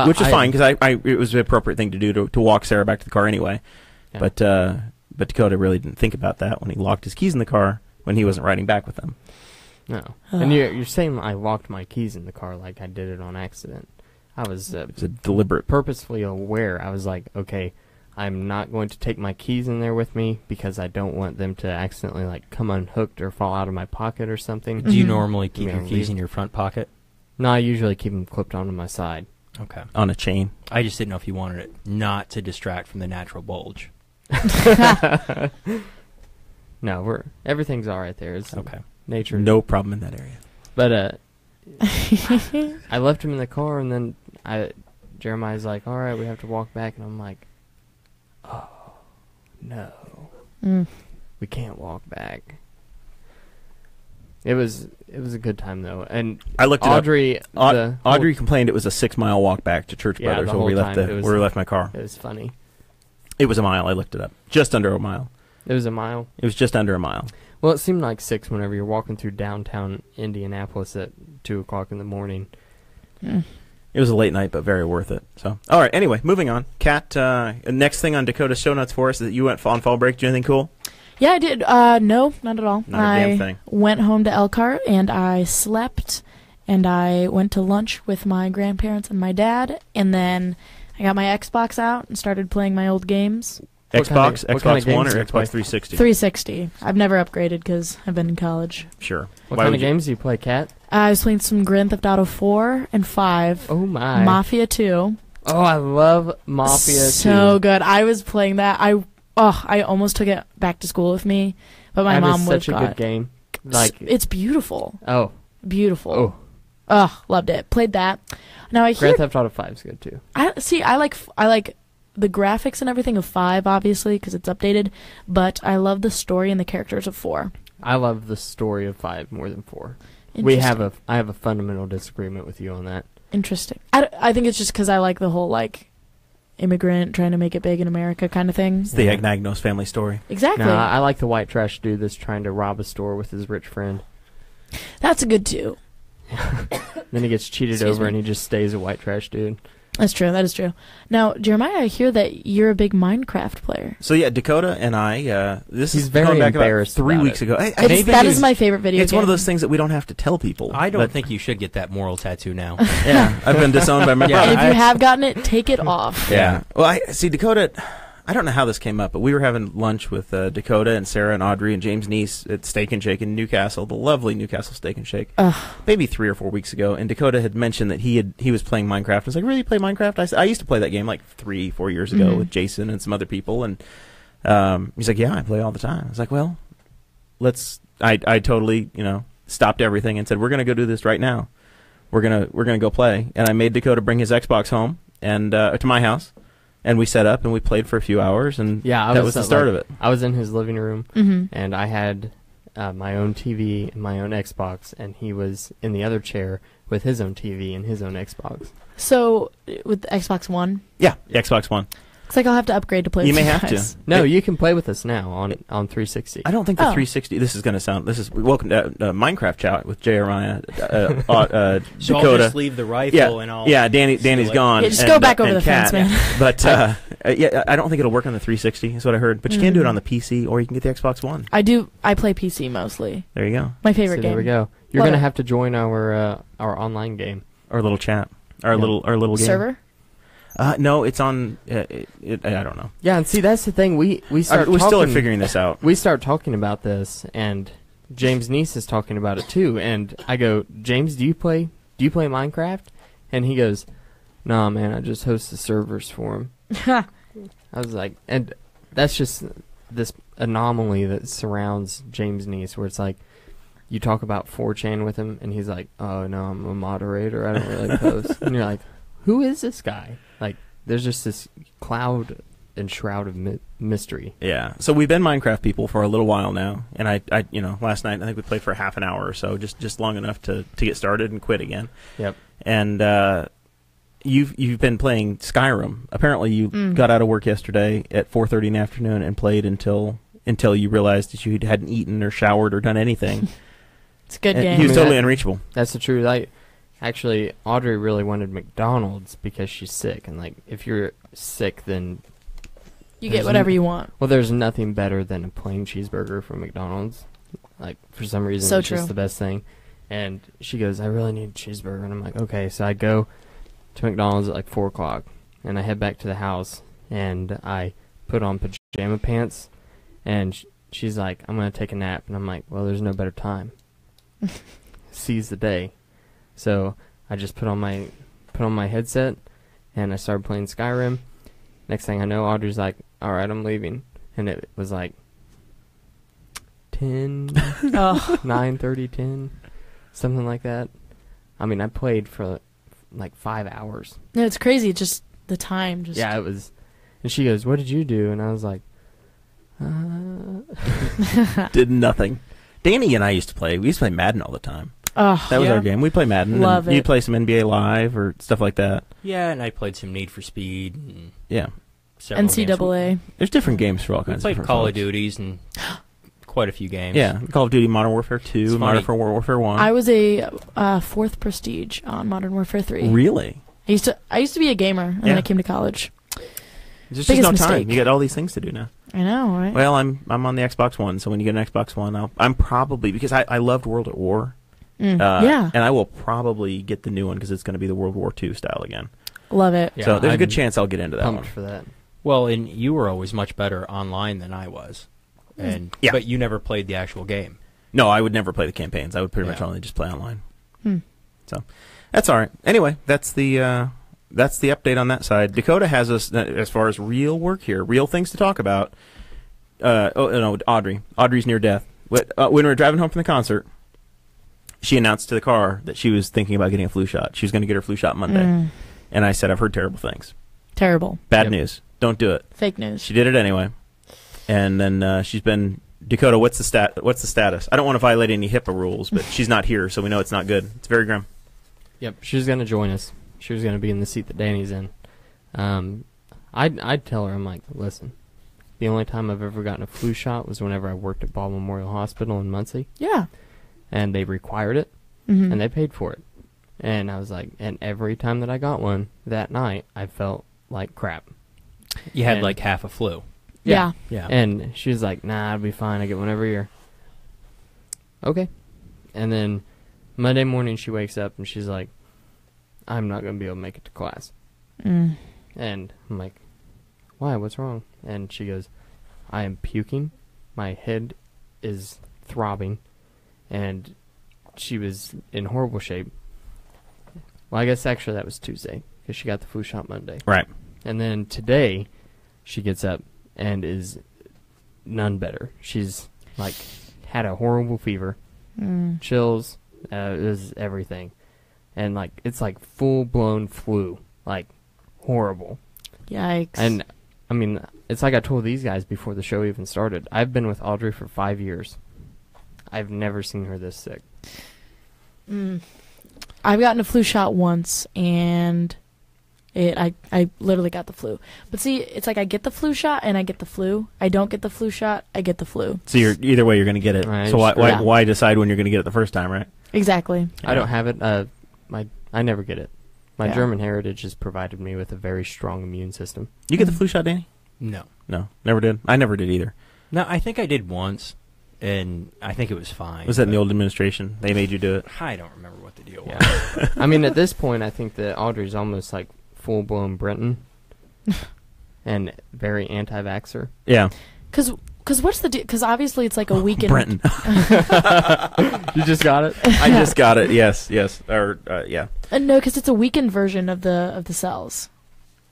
which is fine because it was the appropriate thing to do to walk Sarah back to the car anyway. Yeah. But Dakota really didn't think about that when he locked his keys in the car when he wasn't riding back with them. No. And you're saying I locked my keys in the car like I did it on accident. I was It's a deliberate. purposefully aware. I was like, okay, I'm not going to take my keys in there with me because I don't want them to accidentally come unhooked or fall out of my pocket or something. Do you normally keep Yeah, your keys in your front pocket? No, I usually keep them clipped onto my side. Okay. On a chain. I just didn't know if you wanted it not to distract from the natural bulge. No, everything's all right there. It's Okay. nature. No problem in that area. But I left him in the car, and then Jeremiah's like, "All right, we have to walk back," and I'm like, "Oh no, we can't walk back." It was a good time though, and I looked it Audrey. up. Audrey complained it was a 6-mile walk back to Church Yeah, Brothers the where we whole left time where we left my car. It was funny. It was a mile. I looked it up. Just under a mile. It was a mile. It was just under a mile. Well, it seemed like 6 whenever you're walking through downtown Indianapolis at 2:00 in the morning. It was a late night, but very worth it. So, all right. Anyway, moving on. Kat, next thing on Dakota's show notes for us is that you went on fall break. Did you do anything cool? Yeah, I did. No, not at all. Not a damn thing. Went home to Elkhart, and I slept, and I went to lunch with my grandparents and my dad, and then I got my Xbox out and started playing my old games. Xbox One games or do you play? Xbox 360? 360. I've never upgraded because I've been in college. Sure. What kind of games do you play, Kat? I was playing some Grand Theft Auto 4 and 5. Oh, my. Mafia 2. Oh, I love Mafia 2. So good. I was playing that. I almost took it back to school with me, but my mom would have such a good game. It's beautiful. Oh. Beautiful. Oh, loved it. Played that. Now I hear Grand Theft Auto 5 is good too. I like the graphics and everything of 5, obviously, because it's updated, but I love the story and the characters of 4. I love the story of 5 more than 4. Interesting. I have a fundamental disagreement with you on that. Interesting. I think it's just because I like the whole immigrant trying to make it big in America kind of thing. It's the Anagnos family story. Exactly. No, I like the white trash dude that's trying to rob a store with his rich friend. That's a good too. Then he gets cheated over and he just stays a white trash dude. That's true. That is true. Now, Jeremiah, I hear that you're a big Minecraft player. So yeah, Dakota and I. He's very going back about embarrassed 3 about weeks it. ago. That is my favorite video It's game. one of those things that we don't have to tell people. I don't think you should get that moral tattoo now. Yeah, I've been disowned by my Yeah, brother. And if you have gotten it, take it off. Yeah. Well, I see Dakota. I don't know how this came up, but we were having lunch with Dakota and Sarah and Audrey and James Neese at Steak and Shake in Newcastle, the lovely Newcastle Steak and Shake, maybe 3 or 4 weeks ago. And Dakota had mentioned that he was playing Minecraft. I was like, really, you play Minecraft? I used to play that game like 3-4 years ago with Jason and some other people. And he's like, yeah, I play all the time. I was like, well, I totally stopped everything and said, we're gonna go do this right now. We're gonna go play. And I made Dakota bring his Xbox home and to my house. And we set up and we played for a few hours, and that was the start of it. I was in his living room, Mm-hmm. and I had my own TV and my own Xbox, and he was in the other chair with his own TV and his own Xbox. So, with the Xbox One? Yeah, Xbox One. Looks like I'll have to upgrade to play You with may you have guys. to. No, you can play with us now on 360. I don't think the 360. This is going to sound. This is welcome to Minecraft chat with Jeremiah, So Dakota. I'll just leave the rifle and I'll... Yeah, Danny's gone. Yeah, just go back over and the fence, Kat. man. But yeah, I don't think it'll work on the 360. Is what I heard. But you can do it on the PC, or you can get the Xbox One. I do. I play PC mostly. There you go. My favorite So game. there we go. You're Love going to it. have to join our online game. Our little chat. Our little game. Server? No, it's on. I don't know. Yeah, and see, that's the thing. We start We're still talking- figuring this out. We start talking about this, and James' niece is talking about it too. And I go, James, do you play Minecraft? And he goes, nah, man, I just host the servers for him. I was like, and that's just this anomaly that surrounds James' niece, where it's like, you talk about 4chan with him, and he's like, oh, no, I'm a moderator. I don't really post. And you're like, who is this guy? Like, there's just this cloud and shroud of mystery. Yeah. So we've been Minecraft people for a little while now, and I last night I think we played for half an hour or so, just long enough to get started and quit again. Yep. And you've been playing Skyrim. Apparently, you got out of work yesterday at 4:30 in the afternoon and played until you realized that you hadn't eaten or showered or done anything. It's a good And game. he was I mean, totally that- unreachable. That's the truth. Actually, Audrey really wanted McDonald's because she's sick, and like, if you're sick, then You get whatever you want. well, there's nothing better than a plain cheeseburger from McDonald's. Like, for some reason, So it's true. just the best thing. And she goes, I really need a cheeseburger, and I'm like, okay. So I go to McDonald's at like 4 o'clock, and I head back to the house, and I put on pajama pants, and she's like, I'm gonna take a nap, and I'm like, well, there's no better time. Seize the day. So I just put on my headset, and I started playing Skyrim. Next thing I know, Audrey's like, all right, I'm leaving. And it was like 10, Oh, 9:30, 10, something like that. I mean, I played for like 5 hours. no, it's crazy. Just the time. Just Yeah, it was. And she goes, what did you do? And I was like, Did nothing. Danny and I used to play. We used to play Madden all the time. Oh, That was Yeah. our game. We play Madden. Love and it. You'd play some NBA Live or stuff like that. Yeah, and I played some Need for Speed and Yeah. several games. NCAA. There's different games for all We kinds of played different Call of folks. Duties and quite a few games. Yeah. Call of Duty Modern Warfare 2, It's Modern funny. Warfare 1. I was a 4th Prestige on Modern Warfare 3. Really? I used to be a gamer, and then Yeah. I came to college. There's just Biggest no time. mistake. You got all these things to do now. I know, right? Well, I'm on the Xbox One, so when you get an Xbox One, I'm probably, because I loved World at War. Yeah, And I will probably get the new one because it's going to be the World War II style again. love it. Yeah, So there's a good I'm chance I'll get into that pumped one. for that. Well, and you were always much better online than I was. And Yeah. But you never played the actual game. No, I would never play the campaigns. I would pretty much Yeah. only just play online. Hmm. So that's all right. Anyway, that's the update on that side. Dakota has us as far as real work here, real things to talk about. Audrey's near death. When we were driving home from the concert, she announced to the car that she was thinking about getting a flu shot. She was going to get her flu shot Monday. And I said, I've heard terrible things. Terrible. Bad Yep. news. Don't do it. Fake news. She did it anyway. And then she's been... Dakota, what's the status? I don't want to violate any HIPAA rules, but she's not here, so we know it's not good. It's very grim. Yep, she was going to join us. She was going to be in the seat that Danny's in. I'd tell her, I'm like, listen, the only time I've ever gotten a flu shot was whenever I worked at Ball Memorial Hospital in Muncie, Yeah. and they required it, Mhm. and they paid for it. And I was like, and every time that I got one that night, I felt like crap. You had And- like half a flu. Yeah. Yeah. And she was like, nah, it'll be fine. I get one every year. Okay. And then Monday morning she wakes up and she's like, I'm not going to be able to make it to class. Mm. And I'm like, why? What's wrong? And she goes, I am puking. My head is throbbing. And she was in horrible shape. Well, I guess actually that was Tuesday because she got the flu shot Monday. Right. And then today she gets up and is none better. She's like had a horrible fever, chills, it was everything. And like it's like full blown flu. Like horrible. Yikes. And, I mean, it's like I told these guys before the show even started. I've been with Audrey for 5 years. I've never seen her this sick. I've gotten a flu shot once, and I literally got the flu. But see, it's like I get the flu shot and I get the flu. I don't get the flu shot, I get the flu. So either way, you're going to get it. Right, so why decide when you're going to get it the first time, right? Exactly. I don't have it. I never get it. My Yeah. German heritage has provided me with a very strong immune system. You get the flu shot, Danny? No. No, never did. I never did either. No, I think I did once, and I think it was fine. Was that in the old administration? They made you do it? I don't remember what the deal was. Yeah. I mean, at this point, I think that Audrey's almost like full-blown Britain and very anti-vaxxer. Yeah. Because what's the deal? Because obviously it's like a weekend. Brenton. You just got it? I just got it. Yes. Or, yeah. No, because it's a weakened version of the cells,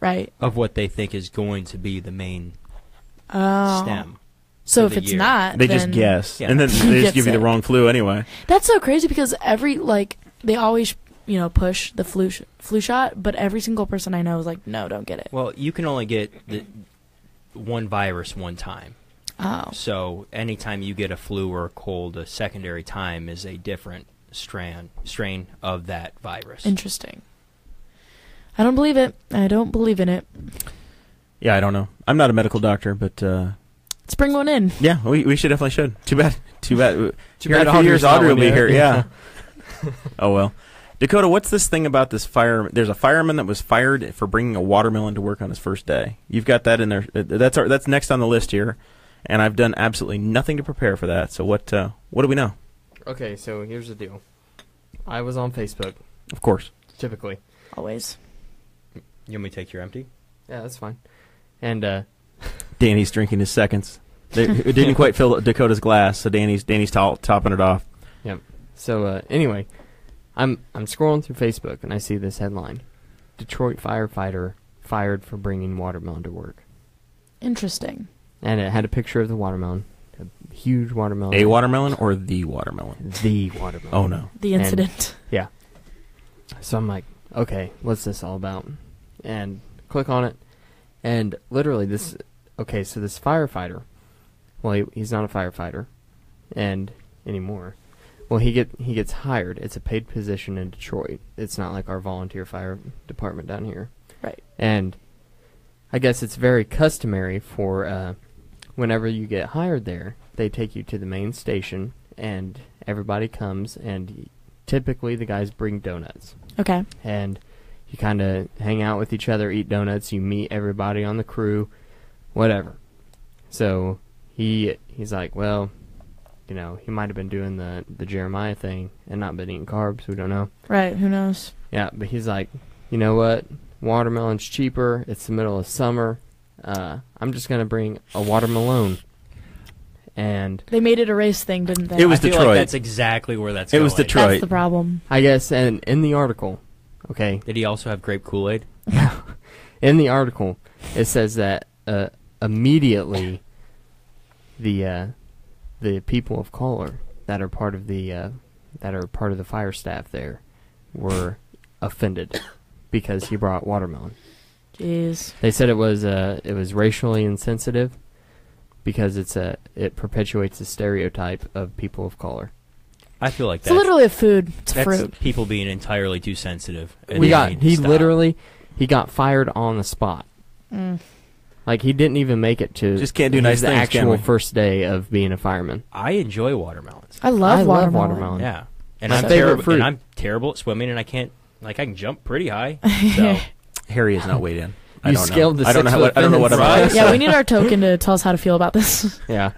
right? Of what they think is going to be the main Oh. stem. So for if the it's year. not, They then just guess. Yeah. And then they just give you the Gets it. wrong flu anyway. That's so crazy because they always push the flu shot, but every single person I know is like, no, don't get it. Well, you can only get the one virus one time. Oh. So anytime you get a flu or a cold, a secondary time is a different strain of that virus. Interesting. I don't believe it. I don't believe in it. Yeah, I don't know. I'm not a medical doctor, but Let's bring one in. yeah, we should definitely should. Too bad. Here in bad a few years, Audrey's not Audrey will one be yet. here. Yeah. Oh well. Dakota, what's this thing about this fire? There's a fireman that was fired for bringing a watermelon to work on his first day. You've got that in there. That's next on the list here, and I've done absolutely nothing to prepare for that. So what do we know? Okay, so here's the deal. I was on Facebook, Of course. typically. Always. You want me to take your empty? Yeah, that's fine. And Danny's drinking his seconds. It didn't quite fill Dakota's glass, so Danny's topping it off. Yep. So anyway, I'm scrolling through Facebook and I see this headline: Detroit firefighter fired for bringing watermelon to work. Interesting. And it had a picture of the watermelon, a huge watermelon. A watermelon or the watermelon? The watermelon. Oh no. The And- incident. Yeah. So I'm like, okay, what's this all about? And click on it, and literally this. Okay, so this firefighter. Well, he's not a firefighter, and anymore. Well, he gets hired. It's a paid position in Detroit. It's not like our volunteer fire department down here. Right. And I guess it's very customary for whenever you get hired there, they take you to the main station, and everybody comes, and typically the guys bring donuts. Okay. And you kind of hang out with each other, eat donuts, you meet everybody on the crew, whatever. So he's like, well, he might have been doing the Jeremiah thing and not been eating carbs, we don't know. Right. Who knows? Yeah, but he's like, you know what? Watermelon's cheaper. It's the middle of summer. I'm just going to bring a watermelon. And They made it a race thing, didn't they? It was I feel Detroit. like that's exactly where that's It going. was Detroit. That's the problem. I guess, and in the article, okay, Did he also have grape Kool-Aid? in the article, it says that immediately the people of color that are part of the fire staff there were offended because he brought watermelon. Jeez. They said it was racially insensitive because it perpetuates the stereotype of people of color. I feel like It's literally a food. It's a that's fruit. people being entirely too sensitive. and He they need to stop. He got fired on the spot. Mm. Like he didn't even make it to Just can't do nice the things, can actual we? first day of being a fireman. I enjoy watermelons. I love love watermelon. watermelon. Yeah, and My I'm favorite terrible. fruit. And I'm terrible at swimming, and I can jump pretty high. So Harry is not weighed in. I You don't scaled know. the I don't know 6 foot I don't know what I'm fence. like. Yeah, we need our token to tell us how to feel about this. Yeah.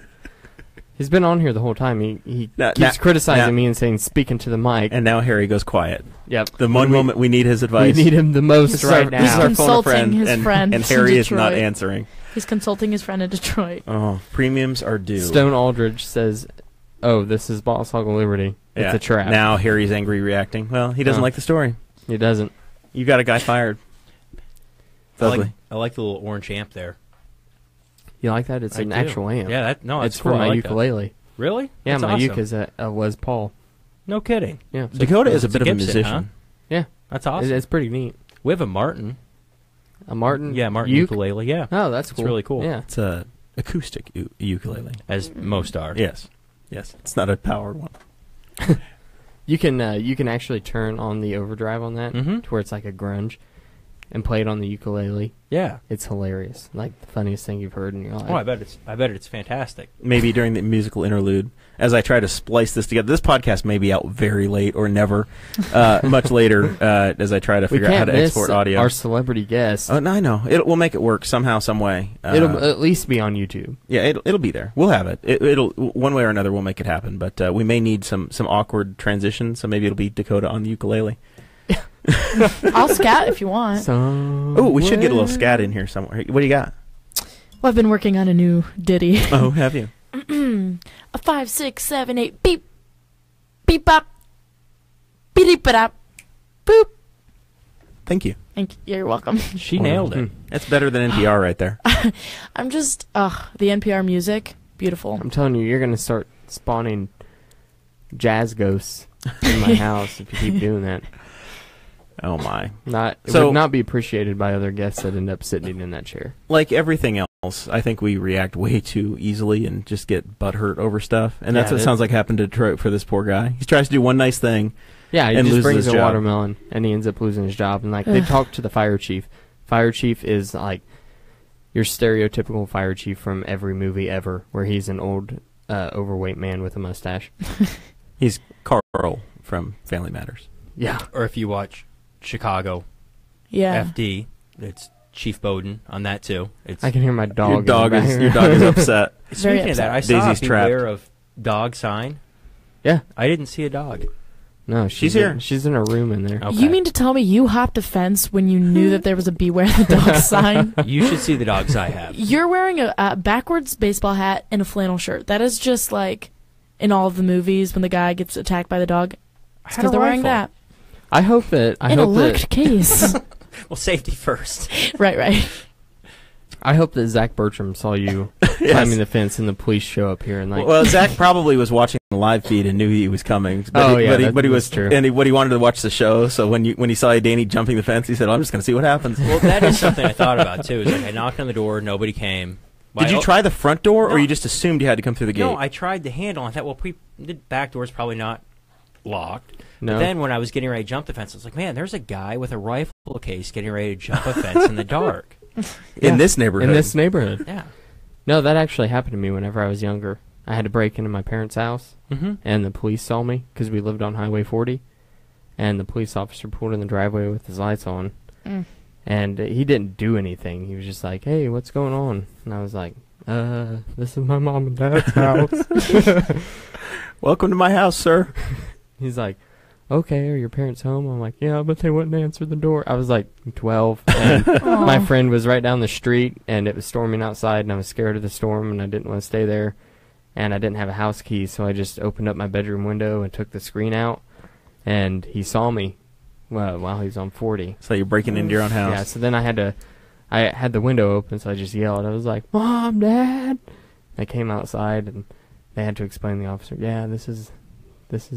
He's been on here the whole time. He Now- keeps criticizing now- me and saying, speaking to the mic. And now Harry goes quiet. Yep. The one moment we need his We advice. need him the most This is right our- now. This is our phone a Consulting friend, his and, friend and in Harry is not Detroit. answering. He's consulting his friend in Detroit. Oh, premiums are due. Stone Aldridge says, oh, this is Boss Hog of Liberty. Yeah. It's a trap. Now Harry's angry reacting. Well, he doesn't Oh. like the story. He doesn't. You got a guy fired. It's ugly. I like the little orange amp there. You like that? It's I an do. actual amp. Yeah, that's It's cool. for my I like that. ukulele. Really? Yeah, That's my awesome. uke is a Les Paul. No kidding. Yeah. Dakota is a It's bit of a Gibson, musician. huh? Yeah. That's awesome. It's pretty neat. We have a Martin. A Martin? Yeah, Martin ukulele. Yeah. Oh, that's cool. It's really cool. Yeah. It's a acoustic ukulele. As most are. Yes. It's not a powered one. You can actually turn on the overdrive on that to where it's like a grunge, and play it on the ukulele. Yeah. It's hilarious. Like the funniest thing you've heard in your life. Oh, I bet it's fantastic. Maybe during the musical interlude, as I try to splice this together. This podcast may be out very late or never, much later, as I try to figure out how to export audio. Our celebrity guest. Oh, no, I know. We'll make it work somehow, some way. It'll at least be on YouTube. Yeah, it'll be there. We'll have it. It'll one way or another. We'll make it happen. But we may need some awkward transitions. So maybe it'll be Dakota on the ukulele. I'll scat if you want. Oh, we should get a little scat in here somewhere. What do you got? Well, I've been working on a new ditty. Oh, have you? A 5, 6, 7, 8, beep, beep, bop, beep, bop, boop. Thank you. You're welcome. She nailed it. That's better than NPR right there. I'm just, the NPR music, beautiful. I'm telling you, you're going to start spawning jazz ghosts in my house if you keep doing that. Oh my! It would not be appreciated by other guests that end up sitting in that chair. Like everything else, I think we react way too easily and just get butthurt over stuff. And that's what sounds like happened to Detroit for this poor guy. He tries to do one nice thing. Yeah, he and just brings his a job. watermelon and he ends up losing his job. And like they talk to the fire chief. Fire chief is like your stereotypical fire chief from every movie ever, where he's an old, overweight man with a mustache. He's Carl from Family Matters. Yeah. Or if you watch Chicago FD, it's Chief Bowden on that too. I can hear my dog. Your dog is upset. Speaking of that, I saw Daisy's a beware of dog sign. Yeah. I didn't see a dog. No, she's here. She's in a room in there. Okay. You mean to tell me you hopped a fence when you knew that there was a beware the dog sign? You should see the dogs I have. You're wearing a backwards baseball hat and a flannel shirt. That is just like in all of the movies when the guy gets attacked by the dog. It's because they're wearing that. I hope that in a locked case. Well, safety first. Right. I hope that Zach Bertram saw you climbing the fence and the police show up here and like. Well, Zach probably was watching the live feed and knew he was coming. But he was true. And he wanted to watch the show. So when he saw Danny jumping the fence, he said, "I'm just going to see what happens." Well, that is something I thought about too. Is like I knocked on the door, nobody came. Did you try the front door, or you just assumed you had to come through the gate? No, I tried the handle. I thought, well, the back door's probably not locked. No. But then when I was getting ready to jump the fence, I was like, man, there's a guy with a rifle case getting ready to jump a fence in the dark. In this neighborhood. Yeah. No, that actually happened to me whenever I was younger. I had to break into my parents' house, and the police saw me because we lived on Highway 40, and the police officer pulled in the driveway with his lights on, and he didn't do anything. He was just like, "Hey, what's going on?" And I was like, this is my mom and dad's house." Welcome to my house, sir. He's like, "Okay, are your parents home?" I'm like, "Yeah, but they wouldn't answer the door." I was like 12, and my friend was right down the street, and it was storming outside, and I was scared of the storm, and I didn't want to stay there, and I didn't have a house key, so I just opened up my bedroom window and took the screen out, and he saw me while he was on 40. So you're breaking into your own house. Yeah, so then I had the window open, so I just yelled. I was like, "Mom, Dad!" I came outside, and they had to explain to the officer, "Yeah, this is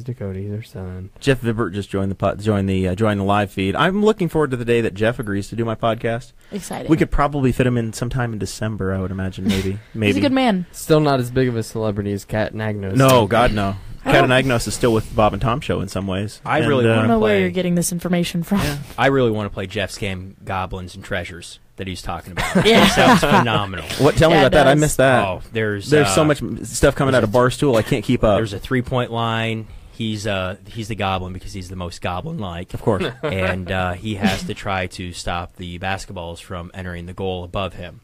Dakota, he's their son." Jeff Vibert just joined the live feed. I'm looking forward to the day that Jeff agrees to do my podcast. Exciting. We could probably fit him in sometime in December, I would imagine, maybe. He's a good man. Still not as big of a celebrity as Kat Anagnos. No, God, no. Kat Anagnos is still with Bob and Tom show in some ways. I really I want don't to know play. where you're getting this information from. Yeah. I really want to play Jeff's game, Goblins and Treasures, that he's talking about. Yeah. It sounds phenomenal. Tell me Yeah, about it that. I does. missed that. Oh, there's so much stuff coming out of Barstool. I can't keep up. There's a 3-point line. He's the Goblin because he's the most Goblin-like. Of course. And he has to try to stop the basketballs from entering the goal above him.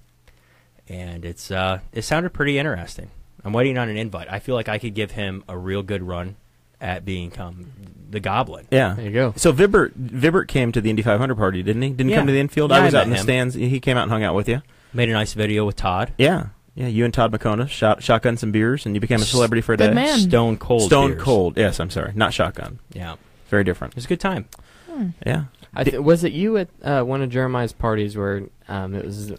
And it sounded pretty interesting. I'm waiting on an invite. I feel like I could give him a real good run at become the Goblin. Yeah. There you go. So Vibert came to the Indy 500 party, didn't he? Didn't he come to the infield? Yeah, I was I out in met the him. stands. He came out and hung out with you. Made a nice video with Todd. Yeah. Yeah, you and Todd McCona shotgun some beers, and you became a celebrity for a day. Good man. Stone Cold beers. Cold. Yes, I'm sorry. Not shotgun. Yeah. Very different. It was a good time. Yeah. Was it you at one of Jeremiah's parties where it was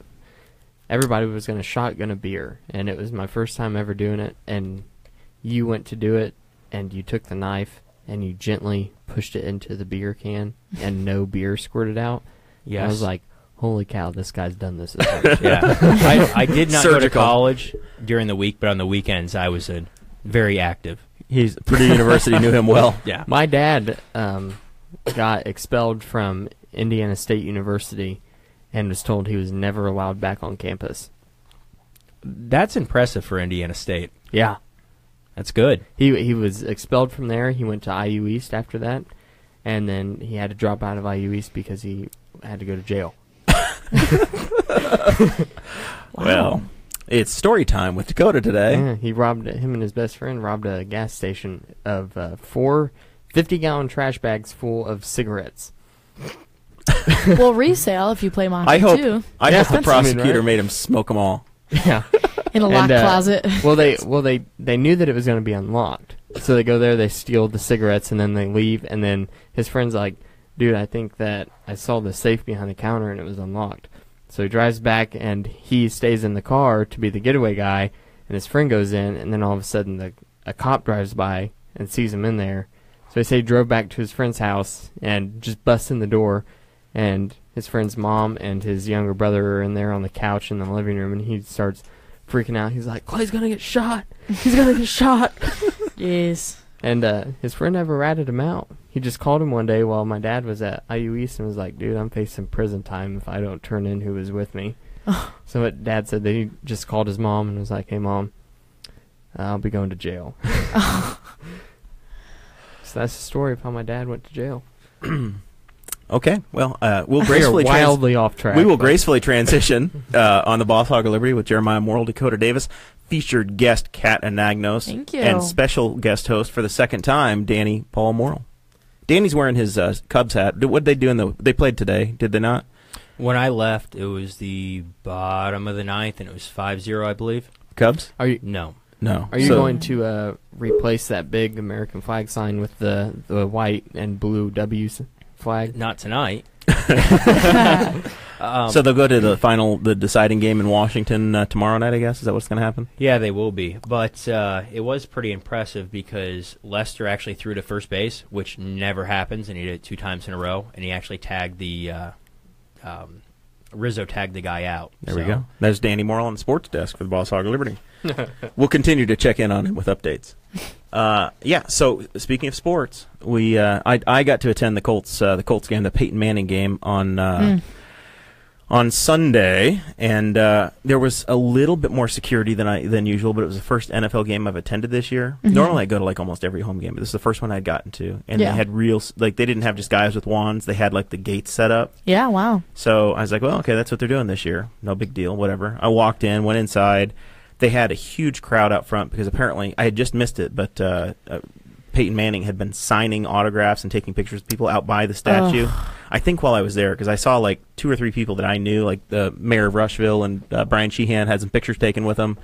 everybody was going to shotgun a beer, and it was my first time ever doing it, and you went to do it, and you took the knife, and you gently pushed it into the beer can, and no beer squirted out. Yes. I was like, holy cow, this guy's done this. As Yeah, I did not go to college during the week, but on the weekends I was very active. Purdue University knew him well. Yeah, My dad got expelled from Indiana State University and was told he was never allowed back on campus. that's impressive for Indiana State. Yeah. That's good. He was expelled from there. He went to IU East after that, and then he had to drop out of IU East because he had to go to jail. Well, it's story time with Dakota today. Yeah, him and his best friend robbed a gas station of 4 50-gallon trash bags full of cigarettes. Well, resale if you play Monty I hope too. I hope the Right? prosecutor made him smoke them all. Yeah. In a locked closet. Well, they knew that it was going to be unlocked, so they go there, they steal the cigarettes, and then they leave. And then his friend's like, "Dude, I think that I saw the safe behind the counter and it was unlocked." So he drives back and he stays in the car to be the getaway guy, and his friend goes in, and then all of a sudden a cop drives by and sees him in there. So he say he drove back to his friend's house and just busts in the door, and his friend's mom and his younger brother are in there on the couch in the living room, and he starts freaking out. He's like, "Clay's gonna get shot! He's gonna get shot!" Yes. And his friend never ratted him out. He just called him one day while my dad was at IU East and was like, "Dude, I'm facing prison time if I don't turn in who was with me." So what Dad said that he just called his mom and was like, "Hey, Mom, I'll be going to jail." So that's the story of how my dad went to jail. Okay, well, we'll We are gracefully wildly off track. we will but- gracefully transition on the Boss Hog of Liberty with Jeremiah Morrill, Dakota Davis, featured guest Kat Anagnos, Thank you. and special guest host for the second time, Danny Paul Morrill. Danny's wearing his Cubs hat. What did they do they played today? Did they not? When I left, it was the bottom of the ninth, and it was 5-0, I believe. Cubs? Are you No. No. Are you So- going to replace that big American flag sign with the white and blue W flag? Not tonight. So they'll go to the deciding game in Washington tomorrow night, I guess? Is that what's going to happen? Yeah, they will be. But it was pretty impressive because Lester actually threw to first base, which never happens, and he did it 2 times in a row. And he actually tagged Rizzo tagged the guy out. There we go. There's Danny Morrill on the sports desk for the Boss Hog of Liberty. We'll continue to check in on him with updates. Yeah, so speaking of sports, I got to attend the Colts game, the Peyton Manning game on Sunday, and there was a little bit more security than usual, but it was the first NFL game I've attended this year. Mm-hmm. Normally I go to like almost every home game, but this is the first one I'd gotten to, and Yeah. they had they didn't have just guys with wands, they had like the gates set up. Yeah, wow. So I was like, well, okay, that's what they're doing this year. No big deal, whatever. I walked in, went inside. They had a huge crowd out front because apparently I had just missed it, but Peyton Manning had been signing autographs and taking pictures of people out by the statue. I think while I was there, because I saw like 2 or 3 people that I knew, like the mayor of Rushville and Brian Sheehan had some pictures taken with them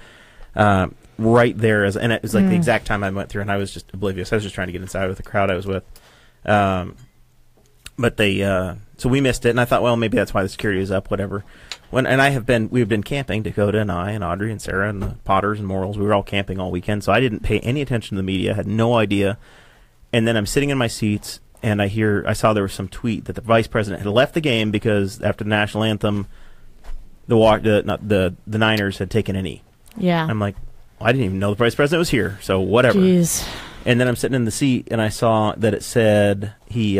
right there. And it was like the exact time I went through, and I was just oblivious. I was just trying to get inside with the crowd I was with. But so we missed it, and I thought, well, maybe that's why the security is up, whatever. We've been camping, Dakota and I and Audrey and Sarah and the Potters and Morrills. We were all camping all weekend, so I didn't pay any attention to the media, had no idea. And then I'm sitting in my seats, and I saw there was some tweet that the vice president had left the game because after the national anthem, the Niners had taken a knee. Yeah. I'm like, well, I didn't even know the vice president was here, so whatever. Jeez. And then I'm sitting in the seat, and I saw that it said he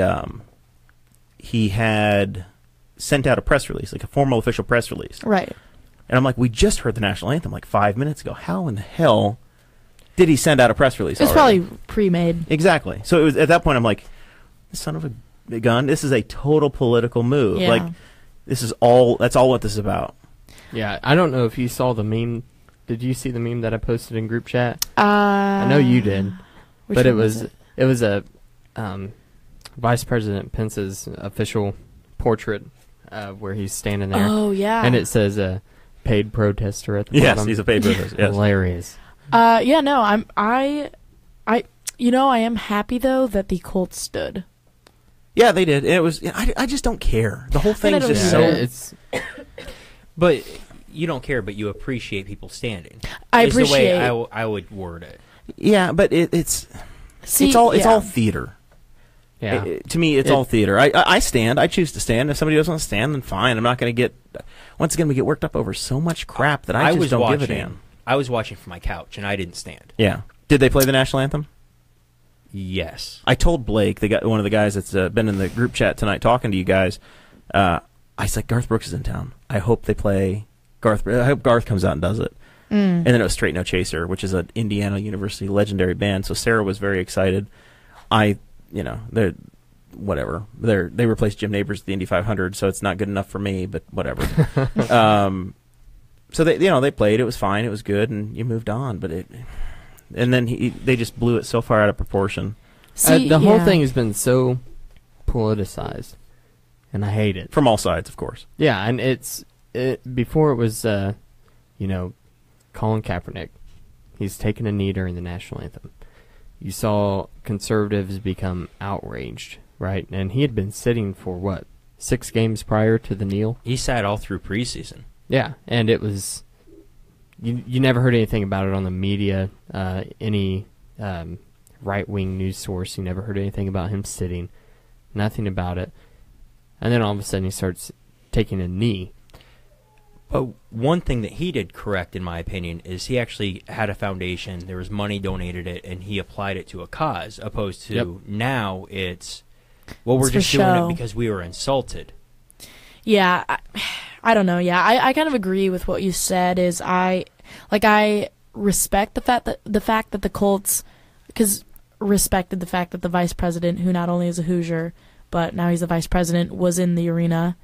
had sent out a press release, like a formal official press release. Right. And I'm like, we just heard the national anthem like 5 minutes ago. How in the hell did he send out a press release It's already? probably pre-made. Exactly. So it was at that point I'm like, this son of a gun, this is a total political move. Yeah. Like, that's all what this is about. Yeah, I don't know if you saw the meme. Did you see the meme that I posted in group chat? I know you did. Which But it one was a Vice President Pence's official portrait where he's standing there. Oh, yeah. And it says paid protester at the Yes, bottom. he's a paid protester. Yes. Hilarious. Yeah, no, I am happy though that the Colts stood. Yeah, they did. It was. I just don't care. The whole thing is don't just either. so. It's But you don't care, but you appreciate people standing. I is the way appreciate. I would word it. Yeah, but it's See, all yeah. theater. Yeah. To me, it's all theater. I stand. I choose to stand. If somebody doesn't want to stand, then fine. I'm not going to get... Once again, we get worked up over so much crap that I just don't give a damn. I was watching from my couch, and I didn't stand. Yeah. Did they play the national anthem? Yes. I told Blake, one of the guys that's been in the group chat tonight talking to you guys, I said, Garth Brooks is in town. I hope they play Garth. I hope Garth comes out and does it. And then it was Straight No Chaser, which is an Indiana University legendary band. So Sarah was very excited. They're whatever. They replaced Jim Nabors at the Indy 500, so it's not good enough for me. But whatever. So they played. It was fine. It was good, and you moved on. But and then they just blew it so far out of proportion. See, the whole thing has been so politicized, and I hate it from all sides, of course. Yeah, and before it was Colin Kaepernick. He's taken a knee during the national anthem. You saw conservatives become outraged, right? And he had been sitting for, 6 games prior to the kneel? He sat all through preseason. Yeah, and it was... You never heard anything about it on the media, any right-wing news source. You never heard anything about him sitting. Nothing about it. And then all of a sudden he starts taking a knee. But one thing that he did correct, in my opinion, is he actually had a foundation. There was money donated it, and he applied it to a cause, opposed to now it's, we're just doing it because we were insulted. Yeah, I don't know. Yeah, I kind of agree with what you said. Is I respect the fact that the Colts, respected the fact that the vice president, who not only is a Hoosier, but now he's the vice president, was in the arena,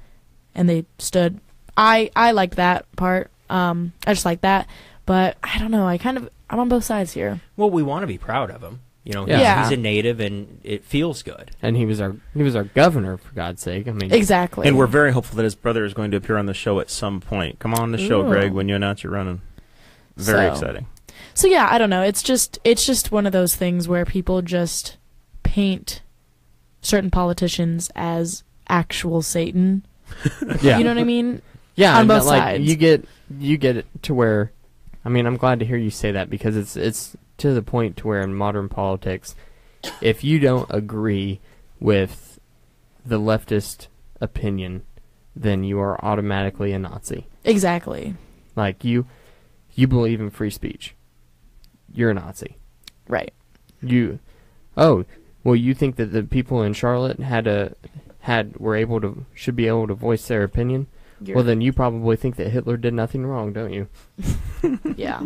and they stood. I liked that part. I just like that, but I don't know. I'm on both sides here. Well, we want to be proud of him. He's a native, and it feels good. And he was our governor, for God's sake. I mean, exactly. And we're very hopeful that his brother is going to appear on the show at some point. Come on the show, Greg, when you announce you're running. Very exciting. So yeah, I don't know. It's just one of those things where people just paint certain politicians as actual Satan. Yeah. You know what I mean? Yeah, on both sides. You get it to where, I mean, I'm glad to hear you say that, because it's to the point to where in modern politics, if you don't agree with the leftist opinion, then you are automatically a Nazi. Exactly. Like you believe in free speech, you're a Nazi. Right. You think that the people in Charlotte should be able to voice their opinion? Well, then you probably think that Hitler did nothing wrong, don't you? Yeah.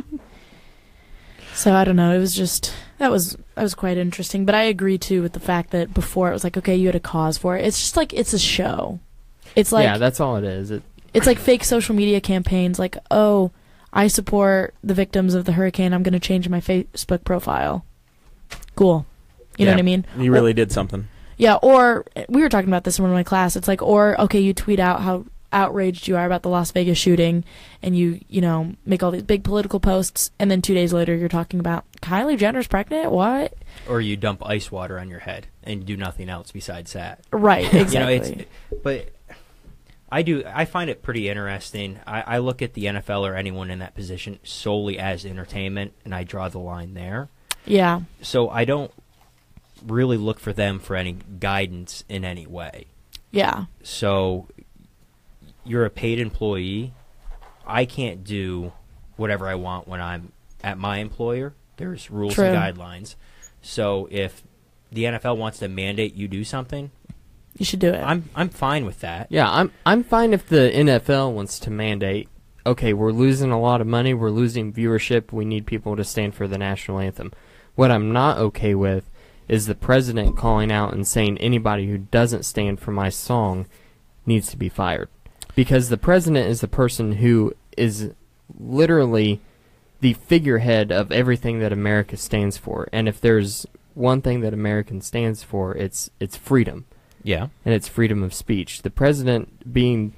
So I don't know. It was just that was quite interesting. But I agree too with the fact that before it was like, okay, you had a cause for it. It's just like it's a show. It's like, yeah, that's all it is. It's like fake social media campaigns. Like, oh, I support the victims of the hurricane. I'm going to change my Facebook profile. Cool. You know what I mean? You really did something. Yeah. Or we were talking about this in one of my class. It's like, okay, you tweet out how outraged you are about the Las Vegas shooting, and you make all these big political posts, and then 2 days later you're talking about Kylie Jenner's pregnant. What? Or you dump ice water on your head and do nothing else besides that. Right. Exactly. But I find it pretty interesting. I look at the NFL or anyone in that position solely as entertainment, and I draw the line there. Yeah. So I don't really look for them for any guidance in any way. Yeah. So you're a paid employee. I can't do whatever I want when I'm at my employer. There's rules and guidelines. So if the NFL wants to mandate you do something, you should do it. I'm fine with that. Yeah, I'm fine if the NFL wants to mandate, okay, we're losing a lot of money, we're losing viewership, we need people to stand for the national anthem. What I'm not okay with is the president calling out and saying anybody who doesn't stand for my song needs to be fired. Because the president is the person who is literally the figurehead of everything that America stands for. And if there's one thing that America stands for, it's freedom. Yeah. And it's freedom of speech. The president being...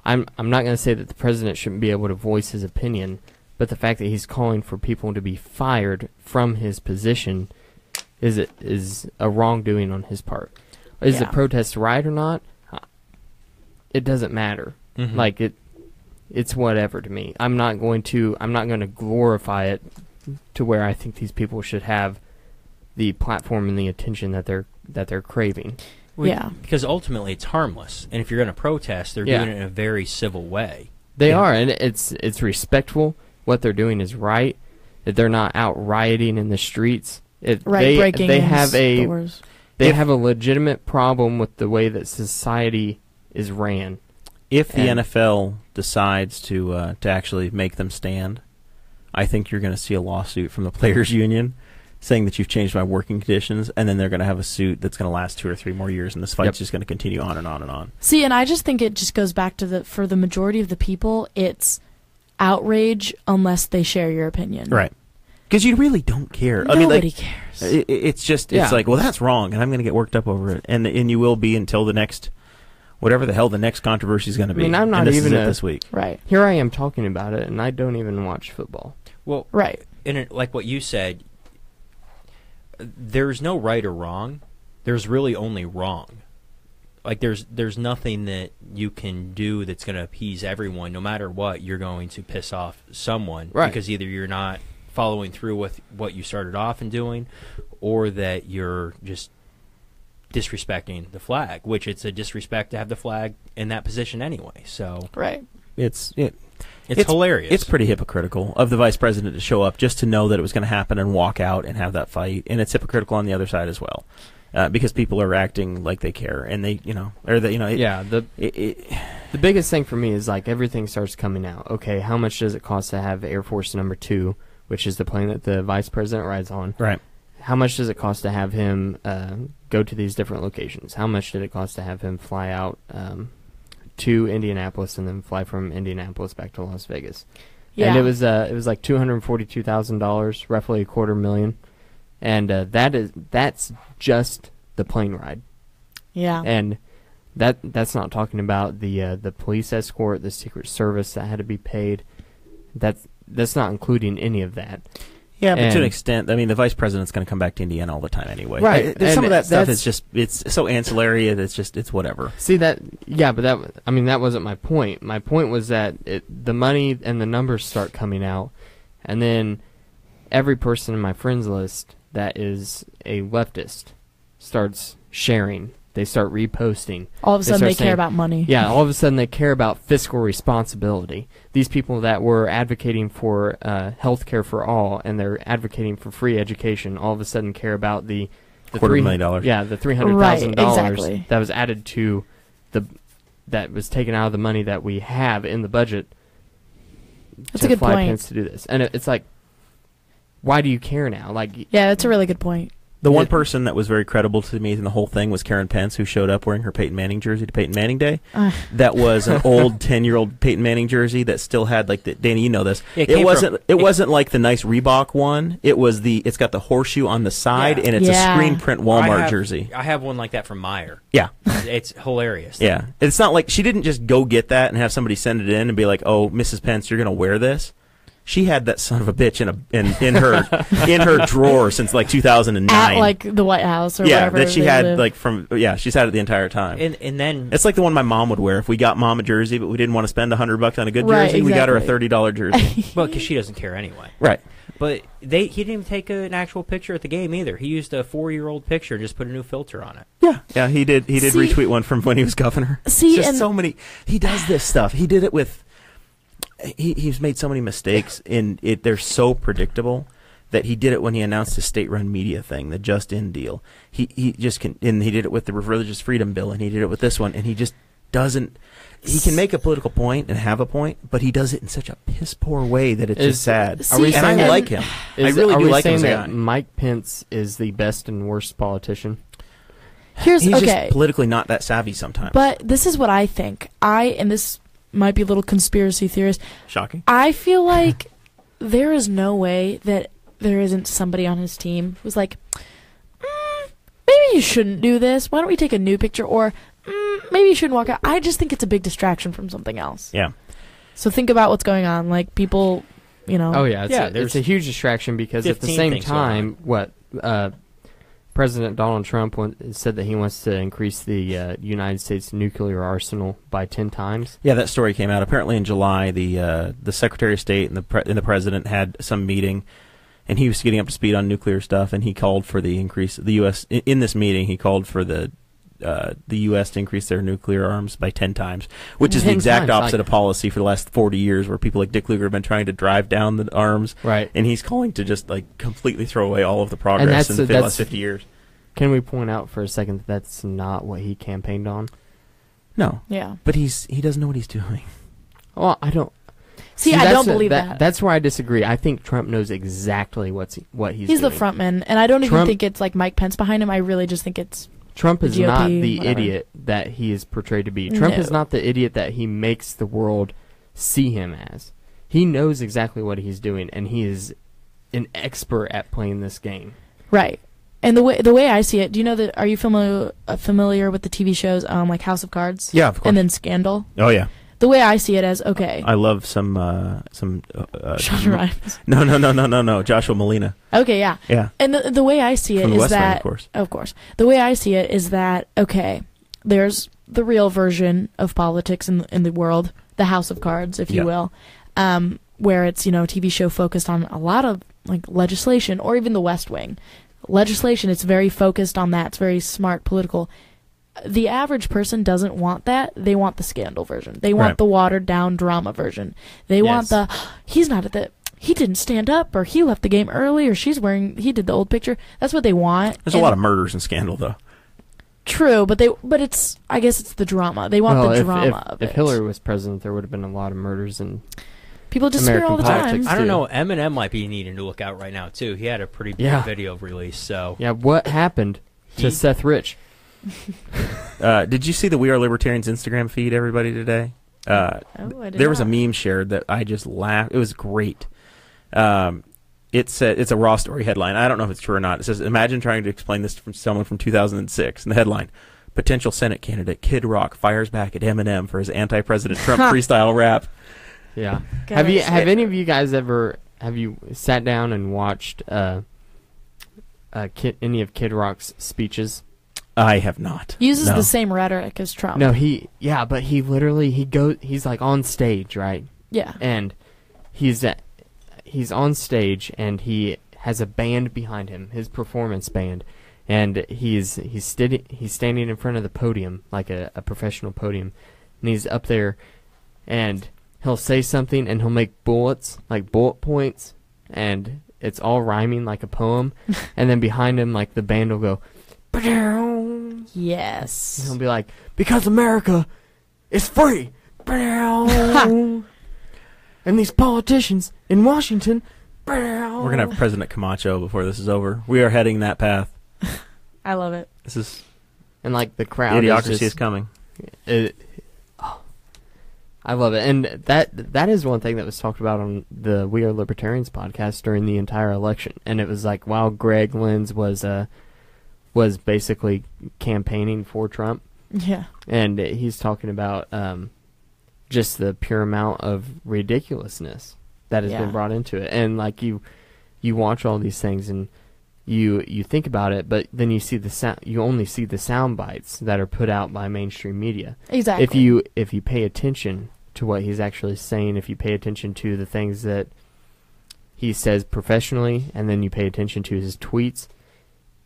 I'm not going to say that the president shouldn't be able to voice his opinion, but the fact that he's calling for people to be fired from his position is a wrongdoing on his part. Is the protest right or not? It doesn't matter. Mm-hmm. Like it's whatever to me. I'm not going to glorify it to where I think these people should have the platform and the attention that they're they're craving. Yeah. Because ultimately it's harmless, and if you're going to protest, they're doing it in a very civil way. They are, and it's respectful. What they're doing is right. That they're not out rioting in the streets. Breaking they in have stores. They have a legitimate problem with the way that society is ran. If the NFL decides to actually make them stand, I think you're going to see a lawsuit from the players' union saying that you've changed my working conditions, and then they're going to have a suit that's going to last 2 or 3 more years, and this fight's just going to continue on and on and on. See, and I just think it just goes back to for the majority of the people, it's outrage unless they share your opinion. Right. Because you really don't care. Nobody cares. It's like, well, that's wrong, and I'm going to get worked up over it, and you will be until the next, whatever the hell the next controversy is going to be. I mean, I'm not even this week. Right. Here I am talking about it, and I don't even watch football. Well, right. And like what you said, there's no right or wrong. There's really only wrong. Like there's nothing that you can do that's going to appease everyone. No matter what, you're going to piss off someone, right? Because either you're not following through with what you started off in doing, or that you're just disrespecting the flag, which it's a disrespect to have the flag in that position anyway. So right. It's hilarious. It's pretty hypocritical of the vice president to show up just to know that it was going to happen and walk out and have that fight, and it's hypocritical on the other side as well. Because people are acting like they care, and they, the biggest thing for me is like everything starts coming out. Okay, how much does it cost to have Air Force Number 2, which is the plane that the vice president rides on? Right. How much does it cost to have him go to these different locations? How much did it cost to have him fly out to Indianapolis and then fly from Indianapolis back to Las Vegas? Yeah. And it was like $242,000, roughly $250,000. And that's just the plane ride. Yeah. And that's not talking about the police escort, the Secret Service that had to be paid. That's not including any of that. Yeah, but to an extent, I mean, the vice president's going to come back to Indiana all the time anyway. Right. Some of that stuff is just, it's so ancillary, it's whatever. See that, yeah, but that wasn't my point. My point was that the money and the numbers start coming out, and then every person in my friends list that is a leftist starts sharing. They start reposting. All of a sudden they care about money. Yeah, all of a sudden they care about fiscal responsibility. These people that were advocating for health care for all, and they're advocating for free education, all of a sudden care about the $250,000. Yeah, the $300,000 right, exactly. that was added to that was taken out of the money that we have in the budget. That's a good point. Pence to do this, and it's like, why do you care now? Like, yeah, that's a really good point. The one person that was very credible to me in the whole thing was Karen Pence, who showed up wearing her Peyton Manning jersey to Peyton Manning Day. That was an old 10-year-old Peyton Manning jersey that still had like the Danny, you know this. Yeah, it wasn't like the nice Reebok one. It's got the horseshoe on the side, and it's a screen print Walmart jersey. I have one like that from Meyer. Yeah, it's hilarious. Yeah, it's not like she didn't just go get that and have somebody send it in and be like, "Oh, Mrs. Pence, you're going to wear this." She had that son of a bitch in her drawer since like 2009. At like the White House or whatever. Yeah, that she had like she's had it the entire time. And then it's like the one my mom would wear if we got mom a jersey, but we didn't want to spend $100 on a good jersey. Right, exactly. We got her a $30 jersey. Well, because she doesn't care anyway. Right. But he didn't even take an actual picture at the game either. He used a 4-year-old picture and just put a new filter on it. Yeah, he did. He did retweet one from when he was governor. See, just so many. He does this stuff. He did it with. He's made so many mistakes in it. They're so predictable that he did it when he announced his state-run media thing, the Just In deal. He just can, and he did it with the religious freedom bill, and he did it with this one, and he just doesn't. He can make a political point and have a point, but he does it in such a piss-poor way that it's just sad. And I like him. I really do like him as a guy. Mike Pence is the best and worst politician? He's just politically not that savvy sometimes. But this is what I think. And this might be a little conspiracy theorist. Shocking. I feel like there is no way that there isn't somebody on his team who's like, maybe you shouldn't do this. Why don't we take a new picture? Or maybe you shouldn't walk out. I just think it's a big distraction from something else. Yeah. So think about what's going on. Like people, Oh yeah, it's a huge distraction because at the same time, President Donald Trump said that he wants to increase the United States nuclear arsenal by 10 times. Yeah, that story came out. Apparently in July, the Secretary of State and the President had some meeting, and he was getting up to speed on nuclear stuff, and he called for the increase. The U.S. in this meeting, he called for the U.S. to increase their nuclear arms by 10 times, which is the exact opposite of policy for the last 40 years, where people like Dick Lugar have been trying to drive down the arms, right? And he's calling to just like completely throw away all of the progress in the last 50 years. Can we point out for a second that that's not what he campaigned on? No. Yeah. But he doesn't know what he's doing. Well, I don't. See, I don't believe that. That's where I disagree. I think Trump knows exactly what he's doing. He's the front man, and I don't even think it's like Mike Pence behind him. I really just think it's Trump is GOP, not the whatever. idiot that he is portrayed to be. Trump is not the idiot that he makes the world see him as. He knows exactly what he's doing, and he is an expert at playing this game. Right. And the way I see it, do you know that? Are you familiar with the TV shows like House of Cards? Yeah, of course. And then Scandal. Oh yeah. The way I see it as okay. I love some Sean Rhimes. No, Joshua Malina. Okay, yeah. Yeah. And the way I see it From the is West Wing, that of course. The way I see it is that okay, there's the real version of politics in the world, the House of Cards, if you will, where it's TV show focused on a lot of like legislation, or even the West Wing. Legislation, it's very focused on that. It's very smart political. The average person doesn't want that. They want the scandal version. They want the watered down drama version. They want the he didn't stand up, or he left the game early, or he did the old picture. That's what they want. There's a lot of murders in Scandal though. True, but it's I guess it's the drama. They want the drama of it. If Hillary was president, there would have been a lot of murders and people disappear all the time. I don't know. Eminem might be needing to look out right now too. He had a pretty big video release. So what happened to Seth Rich? Did you see the We Are Libertarians Instagram feed, everybody, today? There was a meme shared that I just laughed. It was great. It's a Raw Story headline. I don't know if it's true or not. It says, imagine trying to explain this from someone from 2006. And the headline, potential Senate candidate Kid Rock fires back at Eminem for his anti-President Trump freestyle rap. Yeah. Have any of you guys ever sat down and watched any of Kid Rock's speeches? I have not. He uses the same rhetoric as Trump. No, but he literally he's like on stage, right? Yeah. And he's on stage and he has a band behind him, his performance band, and he's standing in front of the podium, like a professional podium, and he's up there, and he'll say something and he'll make bullets, like bullet points, and it's all rhyming like a poem, and then behind him, like the band will go, yes. And he'll be like, because America is free. And these politicians in Washington. We're going to have President Camacho before this is over. We are heading that path. I love it. This is... And like the crowd Idiocracy is coming. I love it. And that is one thing that was talked about on the We Are Libertarians podcast during the entire election. And it was like while Greg Lenz was basically campaigning for Trump. Yeah. And he's talking about just the pure amount of ridiculousness that has been brought into it. And like you watch all these things and you think about it, but then you see you only see the sound bites that are put out by mainstream media. Exactly. If you pay attention to what he's actually saying, if you pay attention to the things that he says professionally, and then you pay attention to his tweets,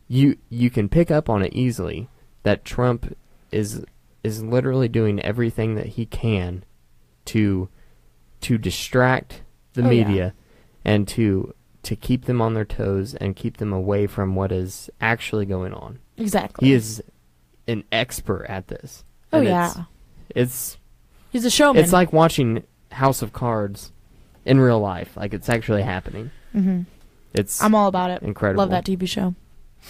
you can pick up on it easily that Trump is literally doing everything that he can to distract the media and to keep them on their toes and keep them away from what is actually going on. Exactly. He is an expert at this. Oh, and yeah. He's a showman. It's like watching House of Cards in real life. Like, it's actually happening. Mm-hmm. I'm all about it. Incredible. Love that TV show.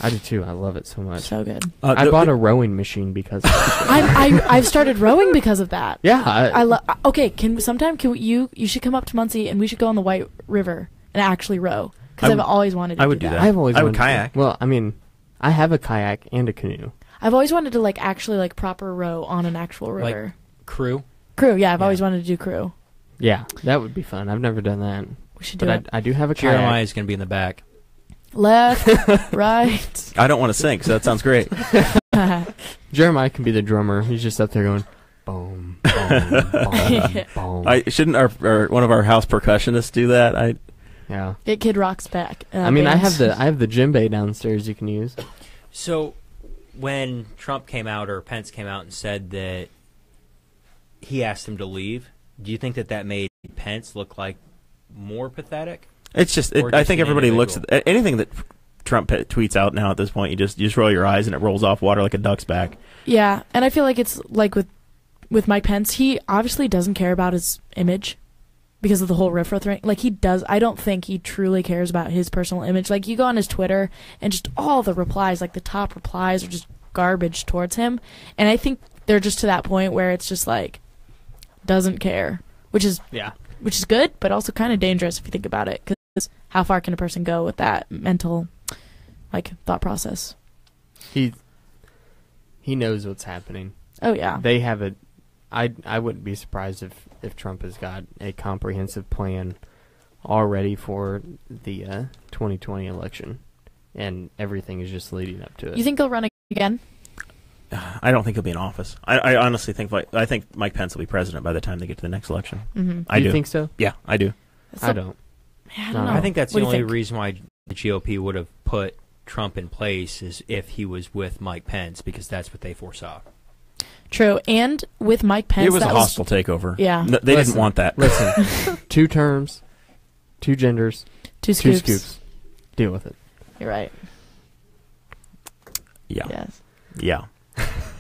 I do too. I love it so much. So good. I bought a rowing machine because of that. I've started rowing because of that. Yeah. Okay, you should come up to Muncie and we should go on the White River and actually row, because I've always wanted to do that. I would kayak. Well, I mean, I have a kayak and a canoe. I've always wanted to actually proper row on an actual river. Like crew? Crew, yeah. I've always wanted to do crew. Yeah, that would be fun. I've never done that. We should do it. I do have a kayak. Jeremiah is going to be in the back. Left, right. I don't want to sing, so that sounds great. Jeremiah can be the drummer. He's just up there going, boom, boom, boom, boom. Shouldn't one of our house percussionists do that? Yeah. Get Kid Rock's back. I mean, I bands. have the djembe downstairs you can use. So, when Trump came out or Pence came out and said that he asked him to leave, do you think that made Pence look like more pathetic? It's just, Or I just think an everybody looks individual? at anything that Trump tweets out now at this point. You just roll your eyes and it rolls off water like a duck's back. Yeah, and I feel like it's like with Mike Pence, he obviously doesn't care about his image because of the whole RIFRA thing. Like, he does. I don't think he truly cares about his personal image. Like, you go on his Twitter and just all the replies, like the top replies, are just garbage towards him. And I think they're just to that point where it's just like doesn't care, which is good, but also kind of dangerous if you think about it. Because how far can a person go with that mental, like, thought process? He knows what's happening. Oh yeah. They have a. I wouldn't be surprised if Trump has got a comprehensive plan already for the 2020 election, and everything is just leading up to it. You think he'll run again? I don't think he'll be in office. I honestly think I think Mike Pence will be president by the time they get to the next election. Mm-hmm. I do. You think so? Yeah, I do. I don't. I don't know. I think that's What the do you only think? reason why the GOP would have put Trump in place is if he was with Mike Pence, because that's what they foresaw. True, and with Mike Pence, It was a that hostile takeover. Yeah. No, they didn't want that. Listen, 2 terms, 2 genders, two 2 scoops. scoops. Deal with it. You're right. Yeah. Yes. Yeah.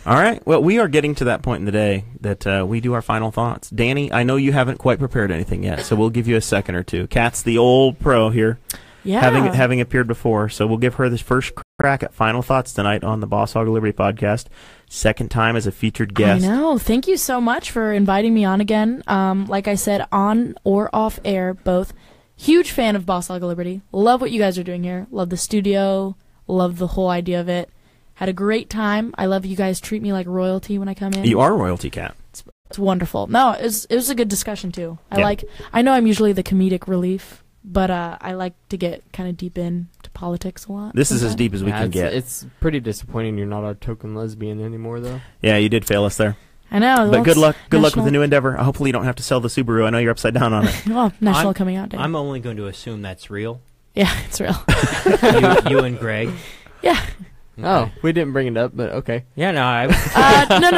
All right. Well, we are getting to that point in the day that we do our final thoughts. Danny, I know you haven't quite prepared anything yet, so we'll give you a second or two. Kat's the old pro here, Yeah. having appeared before, so we'll give her this first crack at final thoughts tonight on the Boss Hog of Liberty podcast. Second time as a featured guest. I know. Thank you so much for inviting me on again. Like I said, on or off air, both. Huge fan of Boss Hog of Liberty. Love what you guys are doing here. Love the studio. Love the whole idea of it. Had a great time. I love you guys treat me like royalty when I come in. You are royalty, Kat. It's wonderful. No, it was a good discussion too. Yeah. I know I'm usually the comedic relief, but I like to get kind of deep into politics a lot. This is as sometimes. deep as we can get. It's pretty disappointing you're not our token lesbian anymore, though. Yeah, you did fail us there. I know. But well, good luck. Good luck with national- the new endeavor. Hopefully you don't have to sell the Subaru. I know you're upside down on it. Well, National Coming Out Day. I'm only going to assume that's real. Yeah, it's real. you and Greg. Yeah. Oh, we didn't bring it up, but okay. Yeah, no, I.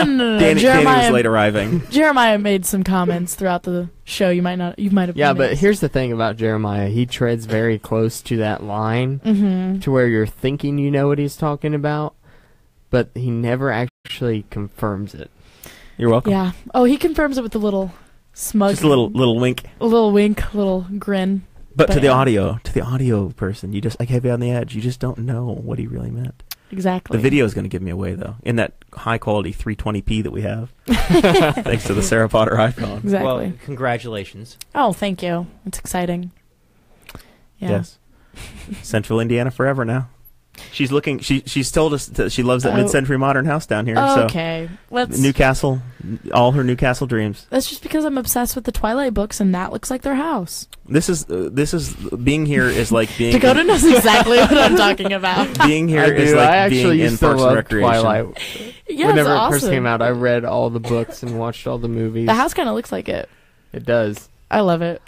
No. Danny Jeremiah, was late arriving. Jeremiah made some comments throughout the show. You might have. Yeah, but missed. here's the thing about Jeremiah. He treads very close to that line to where you're thinking you know what he's talking about, but he never actually confirms it. You're welcome. Yeah. Oh, he confirms it with a little smug. Just a little wink. A little wink, little grin. But to the yeah. audio person, you just like have you on the edge. You just don't know what he really meant. Exactly. The video is going to give me away though, in that high quality 320p that we have, thanks to the Sarah Potter iPhone. Exactly. Well, congratulations. Oh, thank you. It's exciting. Yeah. Yes. Central Indiana forever now. She's looking. She's told us that she loves that Oh. mid-century modern house down here. Okay. So Newcastle, all her Newcastle dreams. That's just because I'm obsessed with the Twilight books, and that looks like their house. This is being here is like being Dakota knows exactly what I'm talking about. being here I is do. like I actually being in used to Parks and love Recreation. Twilight. Yeah, Whenever it's it awesome. first came out, I read all the books and watched all the movies. The house kind of looks like it. It does. I love it.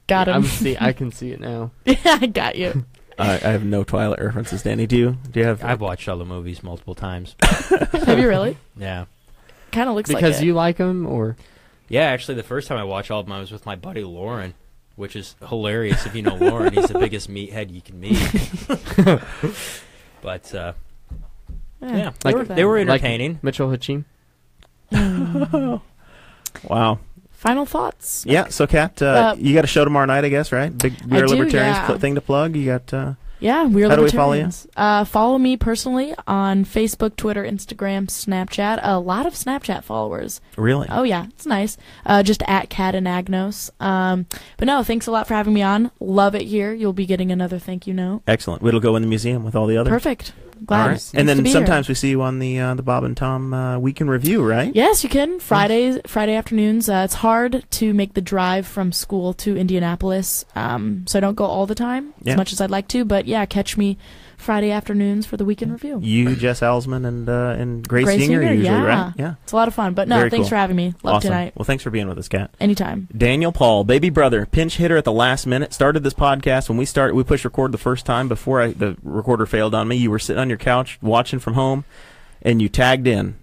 Got him. I can see it now. Yeah, I got you. I have no Twilight references, Danny. Do you have? I've watched all the movies multiple times. Have you really? Yeah. Kind of looks like it. Because you like them, or Yeah, actually, the first time I watched all of them, I was with my buddy Lauren, which is hilarious if you know Lauren. He's the biggest meathead you can meet. But, yeah, they were entertaining. like Mitchell Hachim. Wow. Final thoughts. Yeah. So, Kat, you got a show tomorrow night, I guess, right? Big We I Are do, Libertarians yeah. thing to plug. You got. Yeah, we're How do we follow you? Libertarians. Follow me personally on Facebook, Twitter, Instagram, Snapchat. A lot of Snapchat followers. Really? Oh yeah, it's nice. Just at Cat Anagnos. But no, thanks a lot for having me on. Love it here. You'll be getting another thank you note. Excellent. It'll go in the museum with all the others. Perfect. Glad. All right. Nice And to then be sometimes here. we see you on the Bob and Tom Week in Review, right? Yes, you can. Friday afternoons. It's hard to make the drive from school to Indianapolis, so I don't go all the time Yeah. as much as I'd like to. But yeah, catch me Friday afternoons for the weekend review. You, Jess Alsman, and Grace Singer usually, yeah. right? Yeah. It's a lot of fun. But no, Very thanks cool. for having me. Love Awesome. tonight. Well, thanks for being with us, Kat. Anytime. Daniel Paul, baby brother, pinch hitter at the last minute. Started this podcast when we pushed record the first time before the recorder failed on me. You were sitting on your couch watching from home, and you tagged in.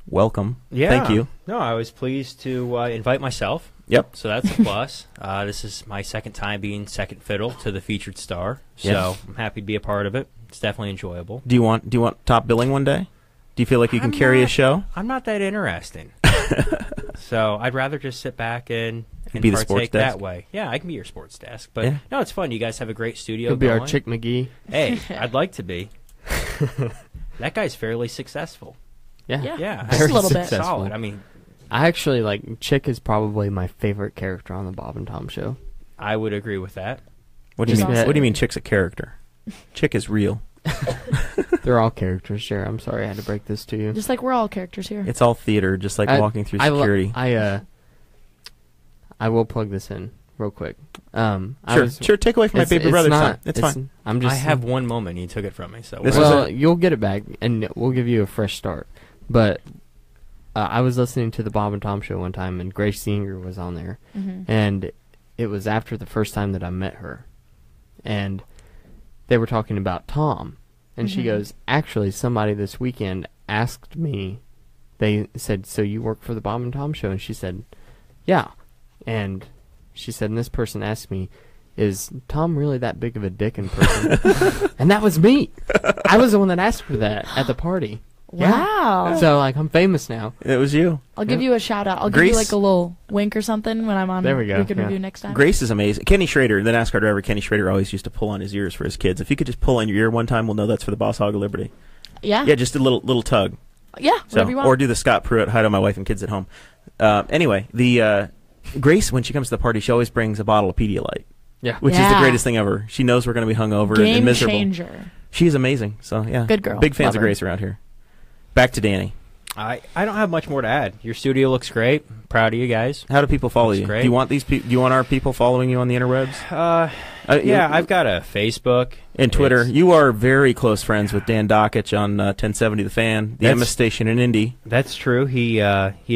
Welcome. Yeah. Thank you. No, I was pleased to invite myself. Yep. So that's a plus. This is my second time being second fiddle to the featured star. So Yes. I'm happy to be a part of it. It's definitely enjoyable. Do you want top billing one day? Do you feel like you can carry a show? I'm not that interesting. So I'd rather just sit back and Be the sports partake desk? that way. Yeah, I can be your sports desk. But Yeah. no, it's fun. You guys have a great studio He'll be going. our Chick McGee. Hey, I'd like to be. That guy's fairly successful. Yeah. Yeah, Just a little bit. solid. I mean, I actually like Chick is probably my favorite character on the Bob and Tom show. I would agree with that. What do you He's mean? awesome. What do you mean? Chick's a character. Chick is real. They're all characters, Jer. I'm sorry I had to break this to you. Just like we're all characters here. It's all theater, just like walking through I security. I will plug this in real quick. Sure. Take away from my baby brother's time. It's fine. I'm just. I have one moment. You took it from me. So This well, is you'll get it back, and we'll give you a fresh start. But I was listening to the Bob and Tom show one time, and Grace Singer was on there, and it was after the first time that I met her, and they were talking about Tom, and she goes, "Actually, somebody this weekend asked me. They said, so you work for the Bob and Tom show?" And she said, "Yeah," and she said, and this person asked me, "Is Tom really that big of a dick in person?" And that was me. I was the one that asked for that at the party. Wow. So, like, I'm famous now. It was you. I'll give you a shout out. I'll give Grace- you like a little wink or something when I'm on There we go, Weekend yeah. Review next time. Grace is amazing. Kenny Schrader, the NASCAR driver, Kenny Schrader always used to pull on his ears for his kids. If you could just pull on your ear one time, we'll know that's for the Boss Hog of Liberty. Yeah. Yeah, just a little tug. Yeah. So, Whatever you want. or do the Scott Pruitt, hi to my wife and kids at home. Anyway, the Grace, when she comes to the party, she always brings a bottle of Pedialyte, Yeah. which is the Yeah. greatest thing ever. She knows we're going to be hungover and Game miserable. changer. She is amazing. So, yeah. Good girl. Big fans Love of her. Grace around here. Back to Danny. I don't have much more to add. Your studio looks great. Proud of you guys. How do people follow Looks you? great. Do you want do you want our people following you on the interwebs? Yeah, I've got a Facebook and Twitter. It's- You are very close friends with Dan Dockich on 1070 The Fan, the That's- MS station in Indy. That's true. He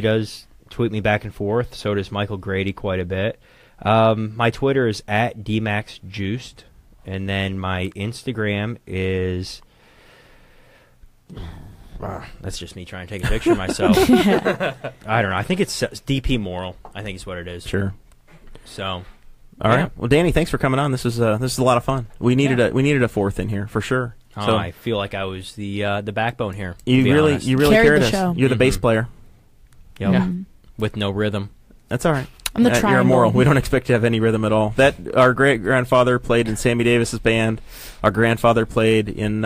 does tweet me back and forth. So does Michael Grady quite a bit. My Twitter is at DMaxJuiced, and then my Instagram is. That's just me trying to take a picture of myself. I don't know. I think it's DP Moral. I think is what it is. Sure. So. All yeah. right. Well, Danny, thanks for coming on. This is a lot of fun. We needed a fourth in here for sure. Oh, So I feel like I was the backbone here. to you be really honest. carried Carried the us. show. You're the bass Mhm. player. Yep. Yeah. With no rhythm. That's all right. I'm the You're triangle. immoral. We don't expect you to have any rhythm at all. That our great grandfather played in Sammy Davis's band. Our grandfather played in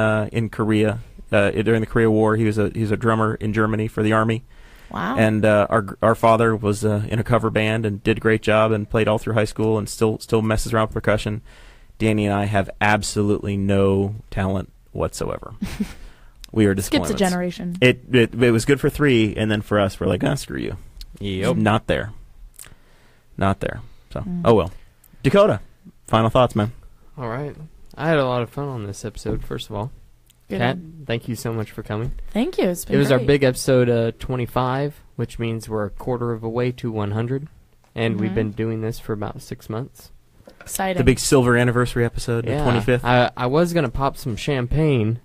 Korea during the Korea War. He was a drummer in Germany for the army. Wow. And our father was in a cover band and did a great job and played all through high school and still messes around with percussion. Danny and I have absolutely no talent whatsoever. We are Skips disappointed. a generation. It was good for 3, and then for us, we're like, screw you. Yep. Not there. Not there. So, oh well. Dakota, final thoughts, man. All right. I had a lot of fun on this episode, first of all. Good. Kat, thank you so much for coming. Thank you. It's been It was our great. big episode 25, which means we're a quarter of a way to 100. And we've been doing this for about 6 months. Exciting. The big silver anniversary episode, Yeah. the 25th. I was going to pop some champagne,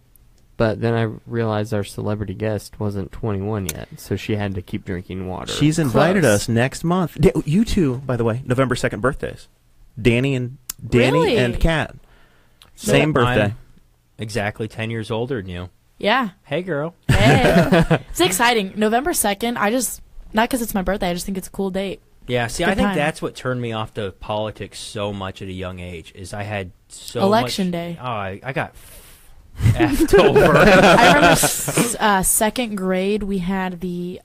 but then I realized our celebrity guest wasn't 21 yet, so she had to keep drinking water. She's invited Close. us next month. You two, by the way, November 2nd birthdays. Danny and Really? Kat. Same So birthday. I'm exactly 10 years older than you. Yeah. Hey, girl. Hey. It's exciting. November 2nd, not because it's my birthday, I just think it's a cool date. Yeah, see, Good I think time. that's what turned me off to politics so much at a young age, is I had so Election much... day. Oh, I got effed over. I remember second grade, we had the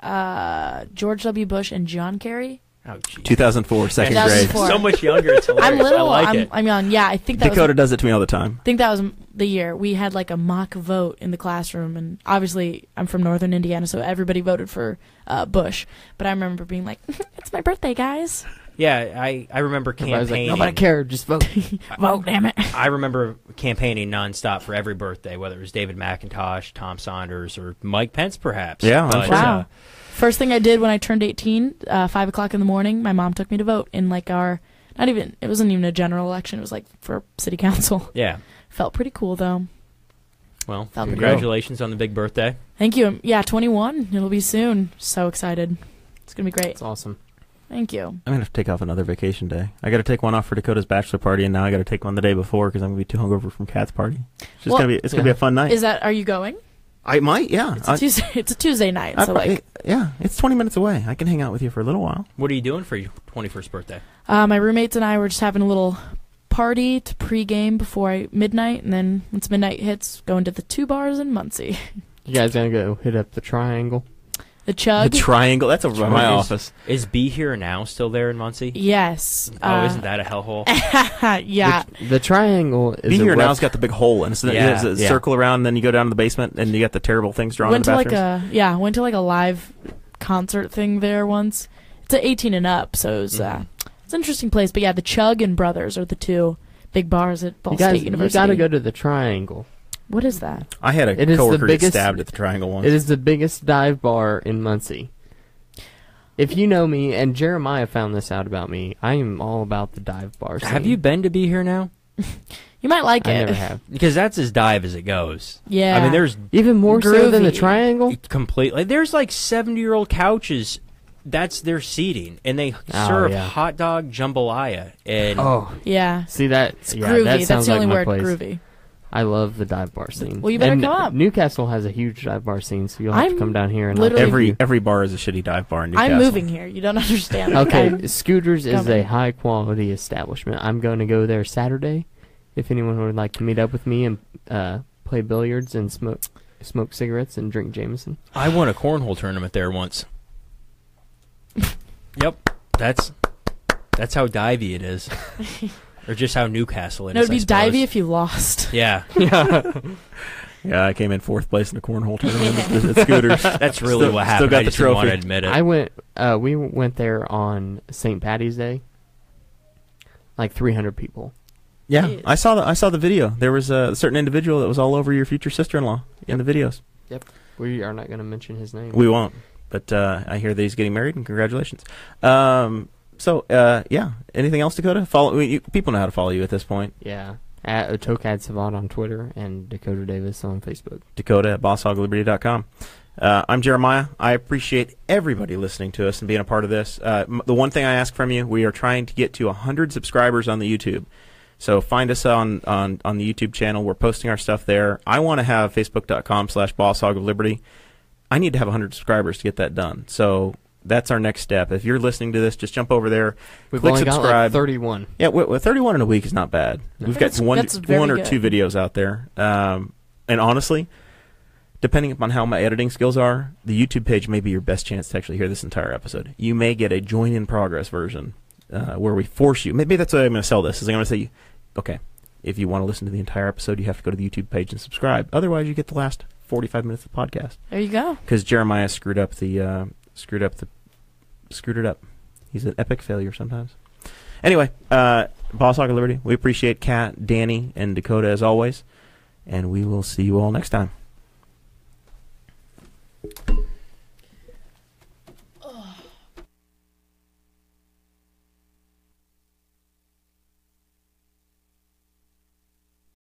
George W. Bush and John Kerry. Oh, geez. 2004, second grade. 2004. So much younger, it's hilarious. I'm little. I like it. I'm young. Yeah, I think that Dakota was. does it to me all the time. I think that was the year we had like a mock vote in the classroom, and obviously I'm from Northern Indiana, so everybody voted for Bush. But I remember being like, "It's my birthday, guys." Yeah, I remember Everybody's campaigning. like, nobody cared, just vote. Vote, damn it. I remember campaigning nonstop for every birthday, whether it was David McIntosh, Tom Saunders, or Mike Pence, perhaps. Yeah, I'm But, sure. Wow. First thing I did when I turned 18, 5 o'clock in the morning, my mom took me to vote in like it wasn't even a general election. It was like for city council. Yeah. Felt pretty cool though. Well, Felt good. congratulations on the big birthday. Thank you. Yeah, 21. It'll be soon. So excited. It's going to be great. It's awesome. Thank you. I'm gonna have to take off another vacation day. I got to take one off for Dakota's bachelor party, and now I got to take one the day before because I'm gonna be too hungover from Kat's party. It's just gonna be a fun night. Are you going? I might, yeah. It's a Tuesday night, so yeah, it's 20 minutes away. I can hang out with you for a little while. What are you doing for your 21st birthday? my roommates and I were just having a little party to pregame before midnight, and then once midnight hits, going to the 2 bars in Muncie. You guys gonna go hit up the Triangle? The Chug. The Triangle. That's over by my office. Is Be Here Now still there in Muncie? Yes. Oh, isn't that a hellhole? Yeah. The Triangle is Be Here Now's got the big hole, and it's Yeah, a circle around, and then you go down to the basement, and you got the terrible things drawn in the bathrooms. Went to like a live concert thing there once. It's at 18 and up, so it's an interesting place. But yeah, the Chug and Brothers are the 2 big bars at Ball State University. You gotta go to the Triangle. What is that? I had a coworker get stabbed at the Triangle once. It is the biggest dive bar in Muncie. If you know me, and Jeremiah found this out about me, I am all about the dive bar scene. Have you been to Be Here Now? You might like I it. never have. Because that's as dive as it goes. Yeah. I mean, there's Even more so than the Groovy. Triangle? completely. There's like 70-year-old couches. That's their seating, and they serve hot dog jambalaya. And Yeah. See that? It's Yeah, groovy. that That's sounds the like only my word, place. groovy. I love the dive bar scene. Well, you better and come up. Newcastle has a huge dive bar scene, so you'll have to come down here and literally- every bar is a shitty dive bar in Newcastle. I'm moving here. You don't understand. Okay, Scooters is coming. a high quality establishment. I'm going to go there Saturday. If anyone would like to meet up with me and play billiards and smoke cigarettes and drink Jameson. I won a cornhole tournament there once. Yep, that's how divey it is, or just how Newcastle it is. No, it'd be I suppose. divey if you lost. Yeah, Yeah, I came in 4th place in a cornhole tournament at Scooters. that's really what happened. Still got I the just didn't want to trophy. admit it. I went. We went there on St. Patty's Day. Like 300 people. Yeah, Jeez. I saw the video. There was a certain individual that was all over your future sister-in-law in the videos. Yep. We are not going to mention his name. We won't, but I hear that he's getting married, and congratulations. Yeah. Anything else, Dakota? People know how to follow you at this point. Yeah. At Tokad Savat on Twitter and Dakota Davis on Facebook. Dakota at bosshogliberty.com. I'm Jeremiah. I appreciate everybody listening to us and being a part of this. The one thing I ask from you, we are trying to get to 100 subscribers on the YouTube. So find us on the YouTube channel. We're posting our stuff there. I want to have facebook.com/bosshogliberty. I need to have 100 subscribers to get that done. So that's our next step. If you're listening to this, just jump over there. We've click only got subscribe. like 31. Yeah, 31 in a week is not bad. No. We've got That's one very or two good. videos out there. And honestly, depending upon how my editing skills are, the YouTube page may be your best chance to actually hear this entire episode. You may get a join in progress version where we force you. Maybe that's the way I'm going to sell this. Is I'm going to say, okay, if you want to listen to the entire episode, you have to go to the YouTube page and subscribe. Otherwise, you get the last 45 minutes of the podcast. There you go. Because Jeremiah screwed it up. He's an epic failure sometimes. Anyway, Boss Hog of Liberty, we appreciate Kat, Danny, and Dakota as always, and we will see you all next time.